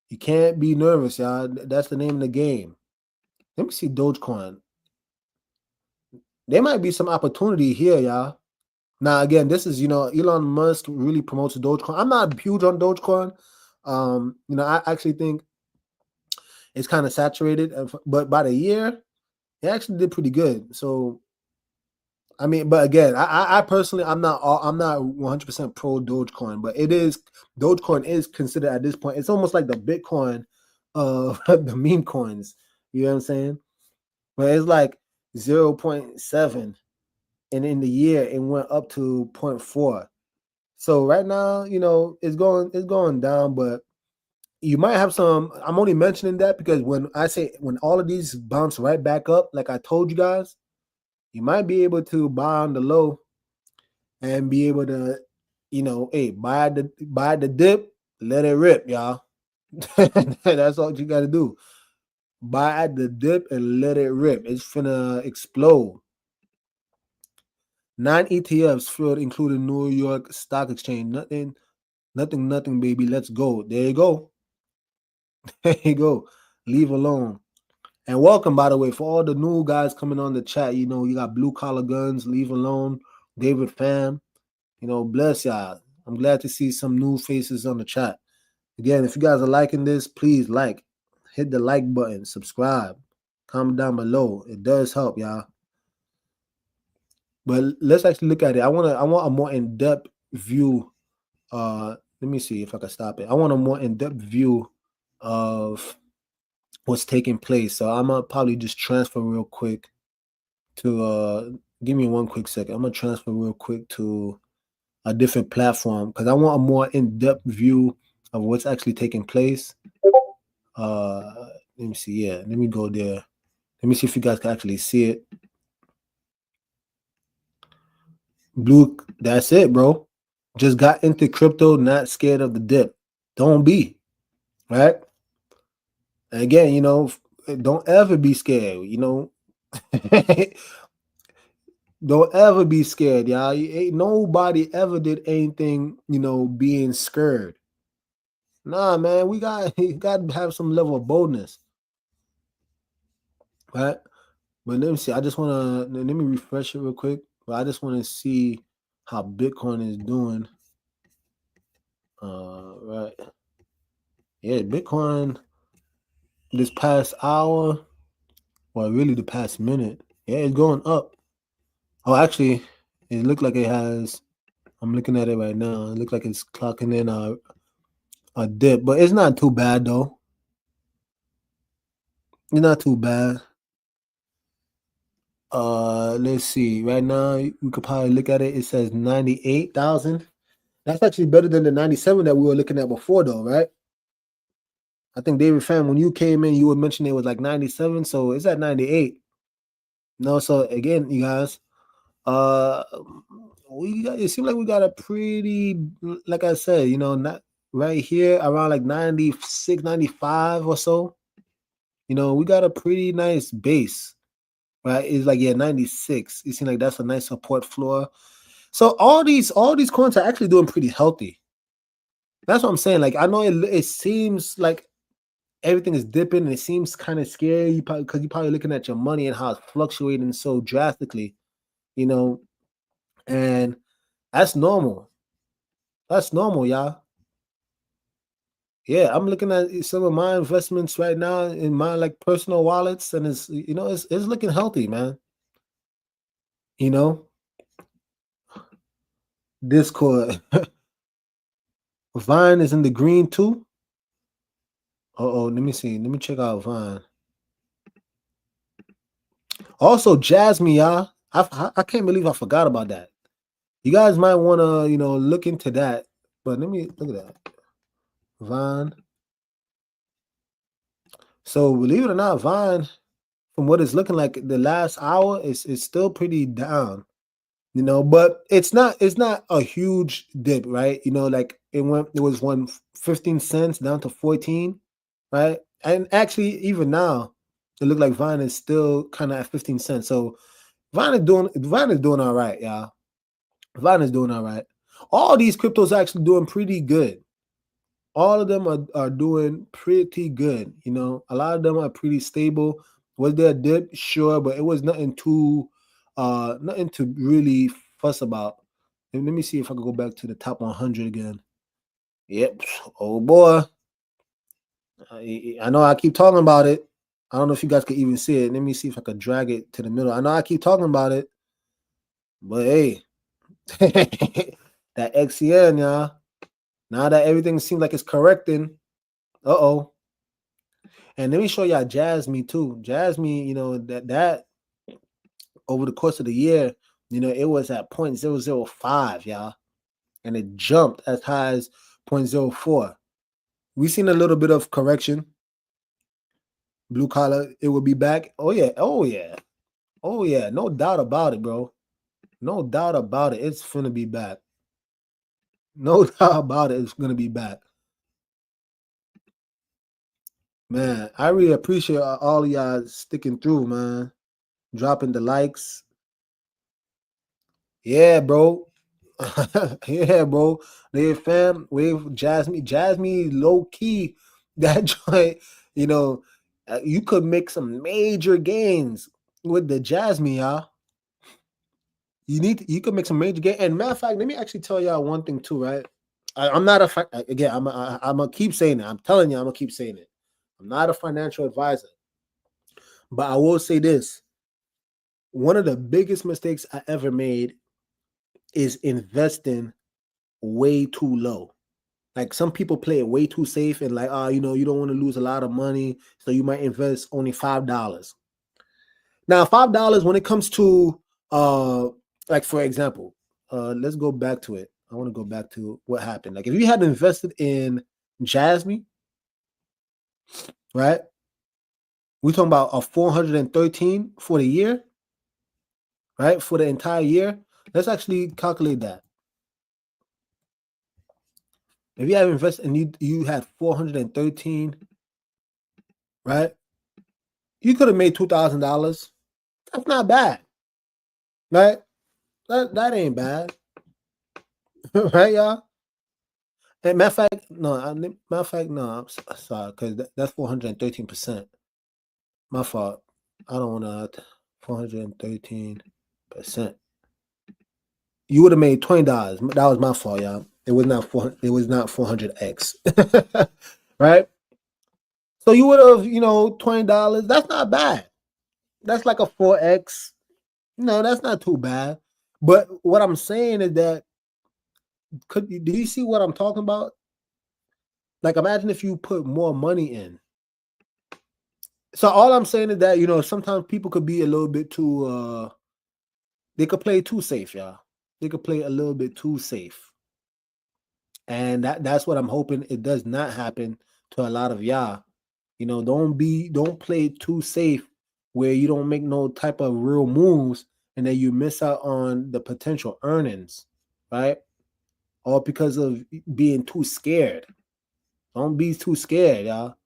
You can't be nervous, y'all. That's the name of the game. Let me see Dogecoin. There might be some opportunity here, y'all. Now, again, this is, Elon Musk really promotes Dogecoin. I'm not huge on Dogecoin. I actually think it's kind of saturated. But by the year, it actually did pretty good. So, I mean, but again, I personally, I'm not 100% pro Dogecoin, but Dogecoin is considered at this point. It's almost like the Bitcoin of the meme coins. You know what I'm saying? But it's like 0.7. And in the year it went up to 0.4. So right now, it's going down, but you might have some. I'm only mentioning that because when all of these bounce right back up, like I told you guys, you might be able to buy on the low and be able to, hey, buy the dip, let it rip, y'all. That's all you got to do. Buy at the dip and let it rip. It's finna explode. 9 ETFs filled, including New York Stock Exchange. Nothing, baby. Let's go. There you go. There you go. Leave alone. And welcome, by the way, for all the new guys coming on the chat. You got Blue Collar Guns, Leave Alone, David Pham. Bless y'all. I'm glad to see some new faces on the chat. Again, if you guys are liking this, please hit the like button, subscribe, comment down below. It does help, y'all. But let's actually look at it. I want a more in-depth view. Let me see if I can stop it. I want a more in-depth view of what's taking place. So I'm gonna probably just transfer real quick to give me one quick second. I'm gonna transfer real quick to a different platform because I want a more in-depth view of what's actually taking place. Let me see. Yeah, let me go there. Let me see if you guys can actually see it. Blue, that's it, bro. Just got into crypto, not scared of the dip. Don't be, right? And again, don't ever be scared, Don't ever be scared, y'all. Ain't nobody ever did anything, being scared. Nah, man, we got to have some level of boldness, right? But let me see. Let me refresh it real quick. But I just want to see how Bitcoin is doing. Right. Yeah, Bitcoin this past hour, or really the past minute, yeah, it's going up. Oh, actually, it looked like it has. I'm looking at it right now. It looks like it's clocking in a dip, but it's not too bad though. It's not too bad. Let's see. Right now, we could probably look at it. It says 98,000. That's actually better than the 97 that we were looking at before, though, right? I think David Pham, when you came in, you would mention it was like 97, so it's at 98. No, so again, you guys, it seems like we got a pretty, like I said, not right here around like 96, 95 or so. We got a pretty nice base, right? It's like 96. It seems like that's a nice support floor. So all these coins are actually doing pretty healthy. That's what I'm saying. Like I know it seems like everything is dipping and it seems kind of scary because you're probably looking at your money and how it's fluctuating so drastically, and that's normal. That's normal, y'all. Yeah, I'm looking at some of my investments right now in my personal wallets, and it's looking healthy, man. Discord. Vine is in the green too. Let me see. Let me check out Vine. Also, Jasmy, y'all. I can't believe I forgot about that. You guys might want to, look into that. But let me look at that. Vine. So believe it or not, Vine, from what it's looking like, the last hour is still pretty down. But it's not a huge dip, right? Like it was 15 cents down to 14, right? And actually, even now, it looked like Vine is still kind of at 15 cents. So Vine is doing all right, y'all. Vine is doing all right. All these cryptos are actually doing pretty good. All of them are doing pretty good. A lot of them are pretty stable. Was there a dip? Sure, but it was nothing to really fuss about. And let me see if I can go back to the top 100 again. Yep. Oh boy. I know I keep talking about it. I don't know if you guys can even see it. Let me see if I could drag it to the middle. I know I keep talking about it, but hey, that XCN, y'all. Now that everything seems like it's correcting, uh-oh. And let me show y'all Jasmy too. Jasmy, that over the course of the year, it was at 0.005, y'all. And it jumped as high as 0.04. We've seen a little bit of correction. Blue collar, it will be back. Oh yeah, oh yeah. Oh yeah, no doubt about it, bro. No doubt about it. It's gonna be back. No doubt about it. It's gonna be back. Man, I really appreciate all of y'all sticking through, man. Dropping the likes. Yeah, bro. Yeah, bro. They fam with Jasmy low key. That joint, you could make some major gains with the Jasmy, y'all. You could make some major gains. And matter of fact, let me actually tell y'all one thing too, right? I'm not again. I'm gonna keep saying it. I'm telling you, I'm gonna keep saying it. I'm not a financial advisor, but I will say this: one of the biggest mistakes I ever made is investing way too low. Like some people play it way too safe and like, you don't want to lose a lot of money, so you might invest only $5. Now, $5 when it comes to like for example, let's go back to it. I want to go back to what happened. Like if you had invested in Jasmy, right? We're talking about a 413 for the year, right? For the entire year. Let's actually calculate that. If you have invested and you had 413, right? You could have made $2,000. That's not bad, right? That ain't bad, right, y'all? And matter of fact, no. I'm sorry, because that's 413%. My fault. I don't want to 413%. You would have made $20. That was my fault, y'all. It was not 400x, right? So you would have, $20. That's not bad. That's like a 4x. No, that's not too bad. But what I'm saying is that do you see what I'm talking about? Like imagine if you put more money in. So all I'm saying is that, sometimes people could be a little bit too they could play too safe, y'all. They could play a little bit too safe. And that's what I'm hoping it does not happen to a lot of y'all. Don't play too safe where you don't make no type of real moves and then you miss out on the potential earnings, right? All because of being too scared. Don't be too scared, y'all.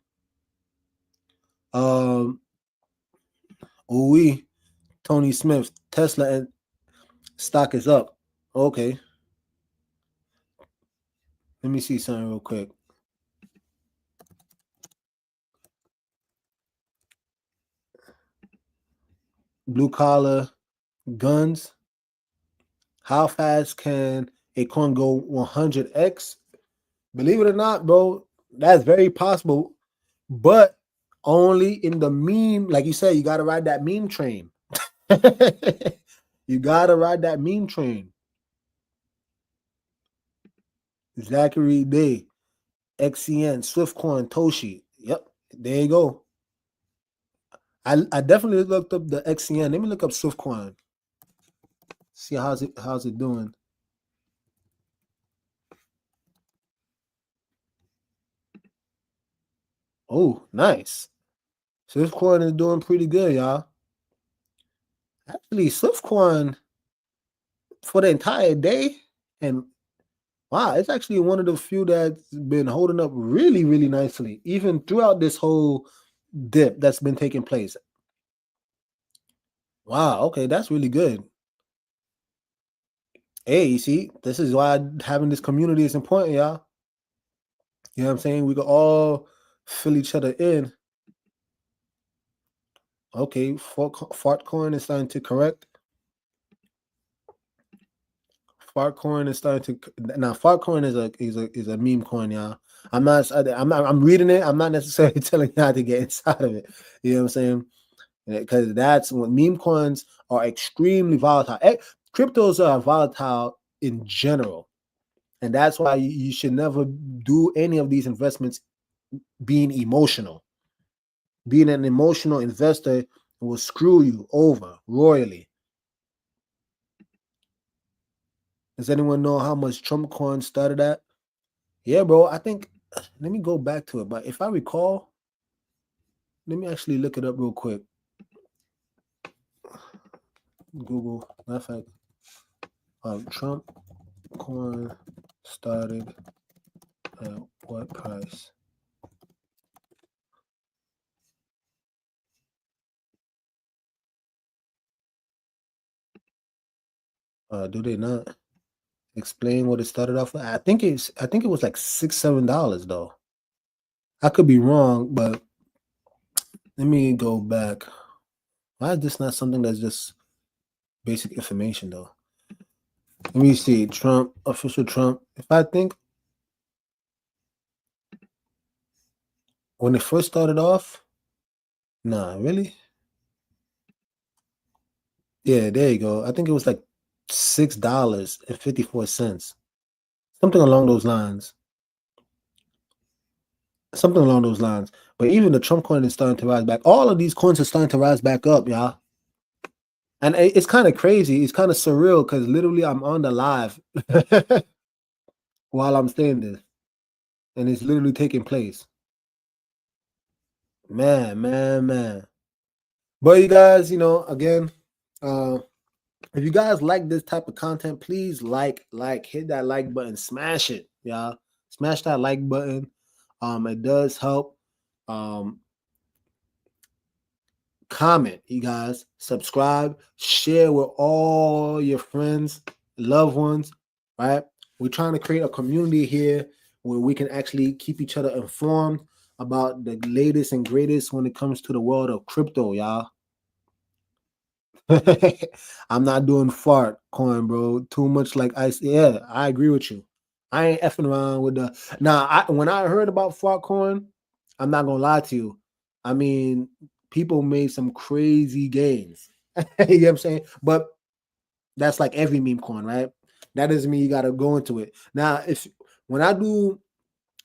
Tony Smith, Tesla and stock is up. Okay. Let me see something real quick. Blue collar guns. How fast can a coin go 100x? Believe it or not, bro, that's very possible. But only in the meme, like you said, you got to ride that meme train. You got to ride that meme train. Zachary Day, XCN, Swiftcoin, Toshi. Yep, there you go. I definitely looked up the XCN. Let me look up Swiftcoin. See how's it doing. Oh, nice. Swiftcoin is doing pretty good, y'all. Actually, Swiftcoin for the entire day, and wow, it's actually one of the few that's been holding up really, really nicely, even throughout this whole dip that's been taking place. Wow, okay, that's really good. Hey, you see, this is why having this community is important, y'all. You know what I'm saying? We can all fill each other in. Okay, Fartcoin is starting to correct. Fartcoin is starting to now. Fartcoin is a meme coin, y'all. I'm reading it. I'm not necessarily telling y'all to get inside of it. You know what I'm saying? Because that's when meme coins are extremely volatile. Cryptos are volatile in general, and that's why you should never do any of these investments being emotional. Being an emotional investor will screw you over royally. Does anyone know how much Trump coin started at? Yeah, bro. I think, let me go back to it. But if I recall, let me actually look it up real quick. Google. Matter of fact, Trump coin started at what price? Do they not explain what it started off at? I think it was like $6-7 though. I could be wrong, but let me go back. Why is this not something that's just basic information though? Let me see. Trump, official Trump. If I think when it first started off, nah, really? Yeah, there you go. I think it was like $6.54. Something along those lines. Something along those lines. But even the Trump coin is starting to rise back. All of these coins are starting to rise back up, y'all. And it's kind of crazy. It's kind of surreal because literally I'm on the live while I'm saying this. And it's literally taking place. Man. But you guys, again, if you guys like this type of content, please hit that like button, smash it, y'all. Smash that like button. It does help. Comment, you guys, subscribe, share with all your friends, loved ones, right? We're trying to create a community here where we can actually keep each other informed about the latest and greatest when it comes to the world of crypto, y'all. I'm not doing fart coin, bro. Too much like ice. Yeah, I agree with you. I ain't effing around with the. Now, when I heard about fart coin, I'm not gonna lie to you. I mean, people made some crazy gains. You know what I'm saying? But that's like every meme coin, right? That doesn't mean you gotta go into it. Now, when I do,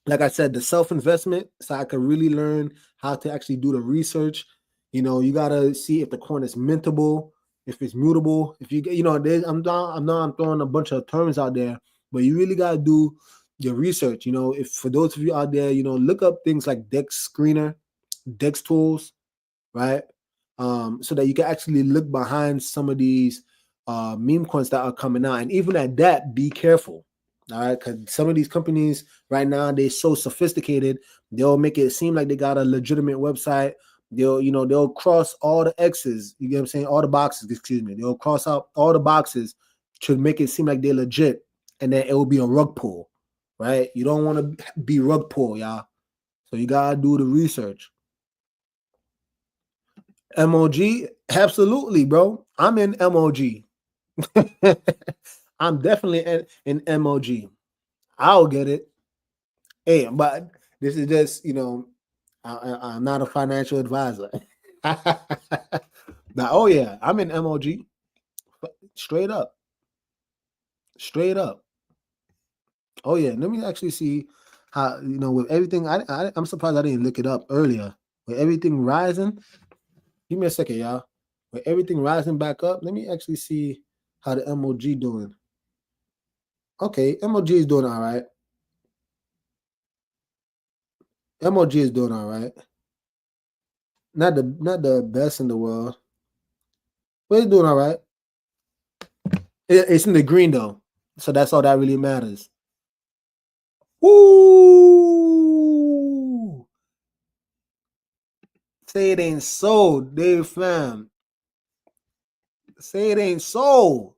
like I said, the self-investment, so I can really learn how to actually do the research. You gotta see if the coin is mintable, if it's mutable. If I'm throwing a bunch of terms out there, but you really gotta do your research. If for those of you out there, look up things like Dex Screener, Dex Tools, right? So that you can actually look behind some of these meme coins that are coming out, and even at that, be careful. All right, because some of these companies right now, they're so sophisticated, they'll make it seem like they got a legitimate website. They'll cross all the X's, you get what I'm saying? All the boxes, excuse me. They'll cross out all the boxes to make it seem like they're legit, and then it will be a rug pull, right? You don't want to be rug pull, y'all. So you gotta do the research. MOG, absolutely, bro. I'm in MOG. I'm definitely in MOG. I'll get it. Hey, but this is just, I'm not a financial advisor. Now, oh yeah, I'm in MOG. Straight up. Straight up. Oh yeah, let me actually see how, with everything. I'm surprised I didn't look it up earlier. With everything rising, give me a second, y'all. With everything rising back up, let me actually see how the MOG doing. Okay, MOG is doing all right. MOG is doing all right. Not the best in the world. But it's doing all right. It's in the green though, so that's all that really matters. Woo! Say it ain't so, Dave fam. Say it ain't so.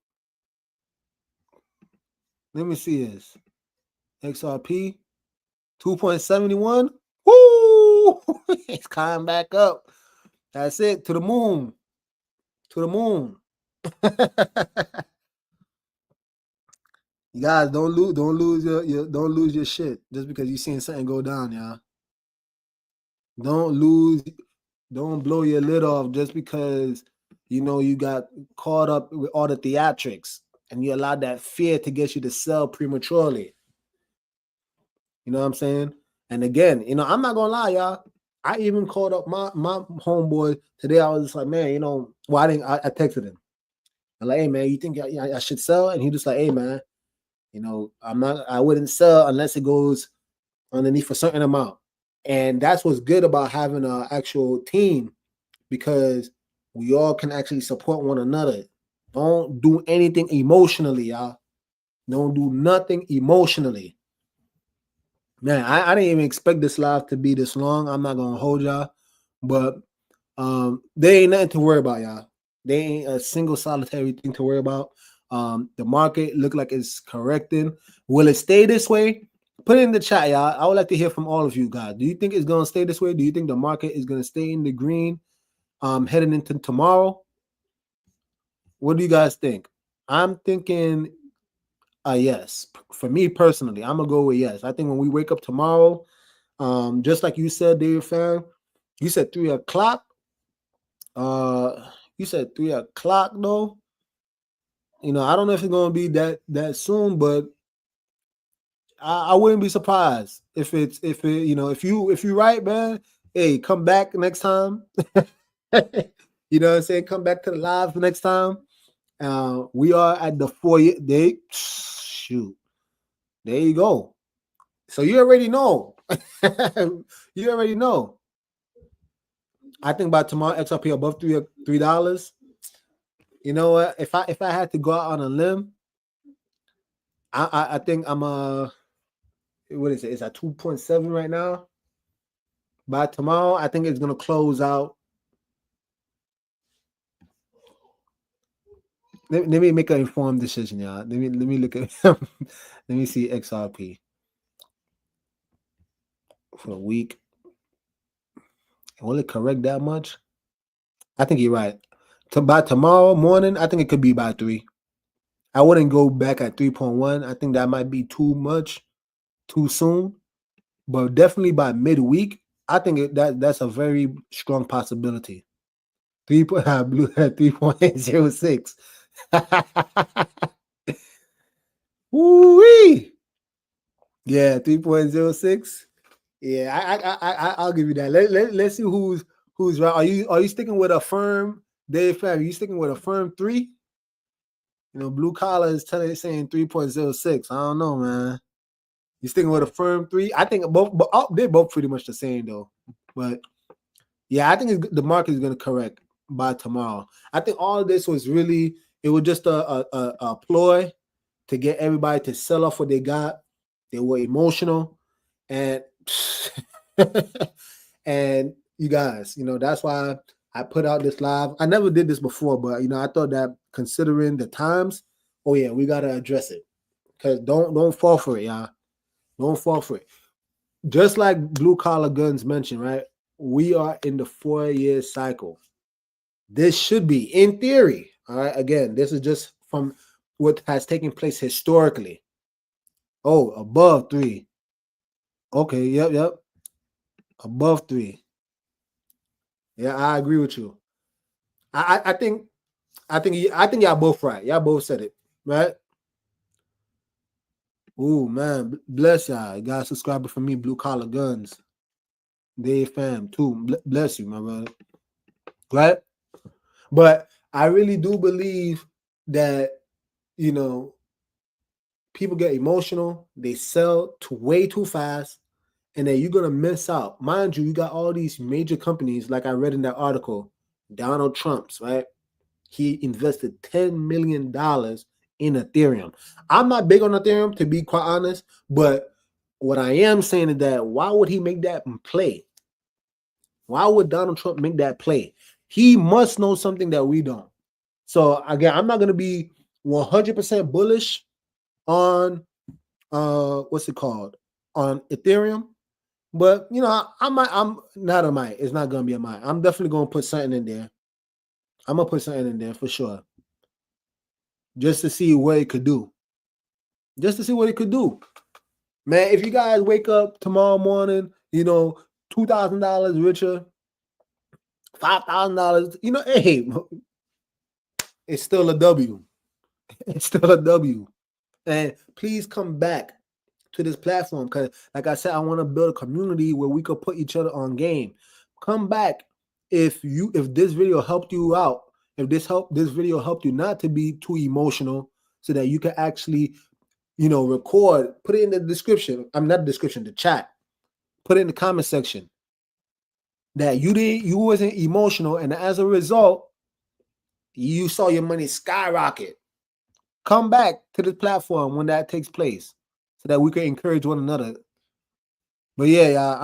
Let me see this. XRP 2.71. Woo! It's climbing back up. That's it. To the moon. To the moon. You guys don't lose your shit just because you seen something go down, y'all. Don't blow your lid off just because you got caught up with all the theatrics and you allowed that fear to get you to sell prematurely. You know what I'm saying? And again, I'm not gonna lie, y'all. I even called up my homeboy today. I was just like, man, well, I texted him. I'm like, hey man, you think I should sell? And he just like, hey man, I wouldn't sell unless it goes underneath a certain amount. And that's what's good about having an actual team, because we all can actually support one another. Don't do anything emotionally, y'all. Don't do nothing emotionally. Man, I didn't even expect this live to be this long. I'm not gonna hold y'all, but there ain't nothing to worry about, y'all. There ain't a single solitary thing to worry about. The market look like it's correcting. Will it stay this way? Put it in the chat, y'all. I would like to hear from all of you guys. Do you think it's gonna stay this way? Do you think the market is gonna stay in the green heading into tomorrow? What do you guys think? I'm thinking yes. For me personally, I'm gonna go with yes. I think when we wake up tomorrow, just like you said, David Fan, you said 3 o'clock. You said 3 o'clock though. I don't know if it's gonna be that soon, but I wouldn't be surprised if if you right, man. Hey, come back next time. You know what I'm saying? Come back to the live next time. We are at the 4-year day. Shoot. There you go. So you already know. You already know. I think by tomorrow, XRP above $3. You know what? If I had to go out on a limb, I think I'm what is it? It's at 2.7 right now. By tomorrow, I think it's gonna close out. Let me make an informed decision, y'all. Let me look at let me see XRP for a week. Will it correct that much? I think you're right. By tomorrow morning, I think it could be by 3. I wouldn't go back at 3.1. I think that might be too much, too soon. But definitely by midweek, I think that's a very strong possibility. 3.06. Woo-wee! Yeah, 3.06. Yeah, I'll give you that. Let's see who's right. Are you sticking with a firm, Dave Fab? Are you sticking with a firm 3? Blue collar is saying 3.06. I don't know, man. You sticking with a firm 3? I think they're both pretty much the same though. But yeah, I think the market is going to correct by tomorrow. I think all of this was just a ploy to get everybody to sell off what they got. They were emotional, and and you guys, that's why I put out this live. I never did this before, but I thought that considering the times, oh yeah, we gotta address it. Because don't fall for it, y'all. Don't fall for it. Just like Blue Collar Guns mentioned, right? We are in the 4-year cycle. This should be, in theory, all right. Again, this is just from what has taken place historically. Oh, above 3. Okay, yep. Above 3. Yeah, I agree with you. I think y'all both right. Y'all both said it, right? Ooh, man, bless y'all. You got a subscriber from me, Blue Collar Guns. Dave fam, too. Bless you, my brother. Right? But I really do believe that, people get emotional. They sell way too fast. and then you're gonna miss out. Mind you, you got all these major companies, like I read in that article, Donald Trump's, right? He invested $10 million in Ethereum. I'm not big on Ethereum, to be quite honest, but what I am saying is that why would he make that play? Why would Donald Trump make that play? He must know something that we don't. So again, I'm not gonna be 100% bullish on what's it called, on Ethereum, but you know, I'm not a might. It's not gonna be a might. I'm definitely gonna put something in there. I'm gonna put something in there for sure, just to see what it could do. Just to see what it could do, man. If you guys wake up tomorrow morning, you know, $2,000 richer, $5,000, you know, hey, it's still a W. It's still a W. And please come back to this platform, because like I said, I want to build a community where we could put each other on game. Come back if this video helped you out, if this video helped you not to be too emotional, so that you can actually, you know, record, put it in the description. I'm not the description, the chat. Put it in the comment section that you wasn't emotional, and as a result, you saw your money skyrocket. Come back to the platform when that takes place, so that we can encourage one another. But yeah,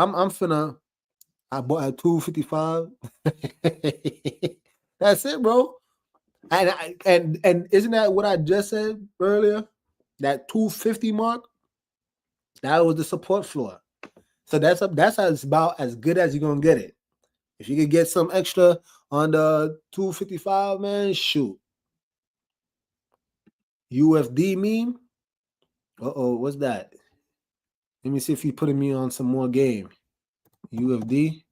I bought at 255. That's it, bro. And isn't that what I just said earlier? That 250 mark, that was the support floor. So that's about as good as you're gonna get it. If you could get some extra on the 255, man, shoot. UFD meme. What's that? Let me see if you putting me on some more game. UFD.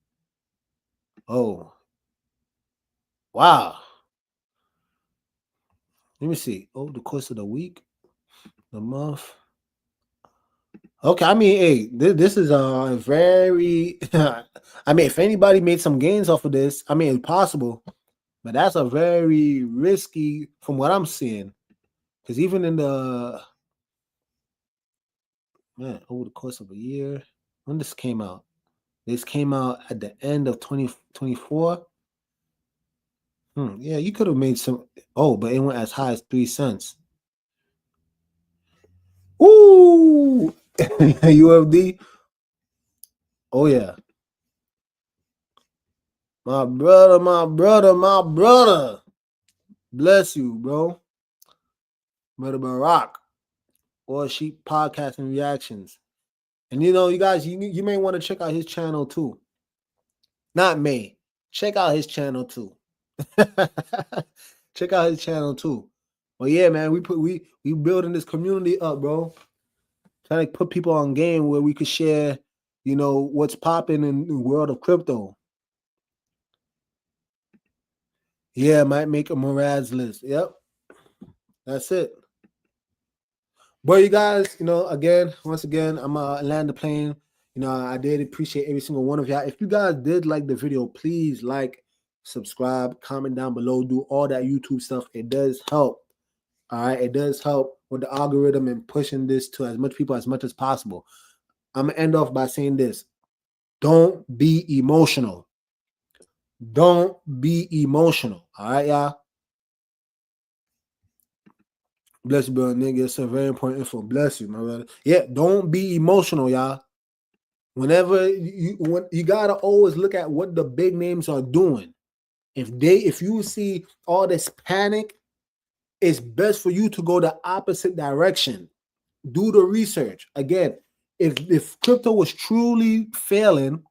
Oh, wow. Let me see. Oh, the course of the week, the month. Okay, I mean, hey, this is a very. I mean, if anybody made some gains off of this, I mean, it's possible, but that's a very risky, from what I'm seeing, because even in the man over the course of a year, when this came out at the end of 2024. Yeah, you could have made some. Oh, but it went as high as 3 cents. Ooh, UFD. Oh yeah, my brother. Bless you, bro. Brother Barack, or Sheep Podcast and Reactions. And you know, you guys, you may want to check out his channel too. Not me. Check out his channel too. Check out his channel too. But yeah, man, we building this community up, bro. Trying to put people on game where we could share, you know, what's popping in the world of crypto. Yeah, might make a Moraz list. Yep. That's it. But you guys, you know, once again, I'm gonna land the plane. You know, I did appreciate every single one of y'all. If you guys did like the video, please like, subscribe, comment down below, do all that YouTube stuff. It does help. All right, it does help with the algorithm and pushing this to as much people as much as possible. I'm gonna end off by saying this: don't be emotional. Don't be emotional. All right, y'all. Bless you, bro, nigga. It's a very important info. Bless you, my brother. Yeah, don't be emotional, y'all. Whenever you gotta always look at what the big names are doing. If you see all this panic, it's best for you to go the opposite direction. Do the research. Again, if crypto was truly failing,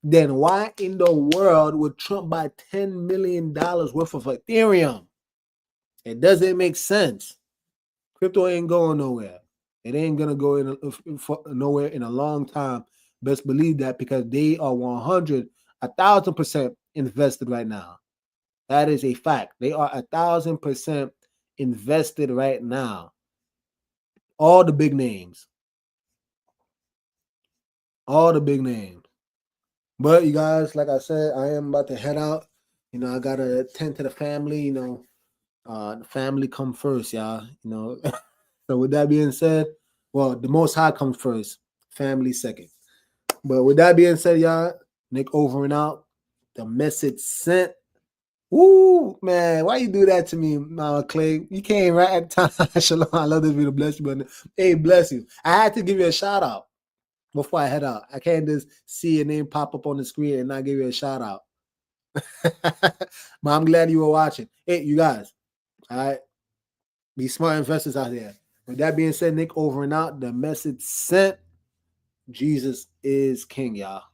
then why in the world would Trump buy $10 million worth of Ethereum? It doesn't make sense. Crypto ain't going nowhere. It ain't gonna go nowhere in a long time. Best believe that, because they are 1,000% invested right now. That is a fact. They are 1,000% invested right now. All the big names. All the big names. But you guys, like I said, I am about to head out. You know, I gotta attend to the family. You know, the family come first, y'all. You know. So with that being said, well, the Most High comes first, family second. But with that being said, y'all, Nick over and out. The message sent. Woo, man, why you do that to me, Mama Clay? You came right at time. Shalom, I love this video. Bless you, brother. Hey, bless you. I had to give you a shout out before I head out. I can't just see your name pop up on the screen and not give you a shout out. But I'm glad you were watching. Hey, you guys, all right? Be smart investors out there. With that being said, Nick over and out. The message sent. Jesus is king, y'all.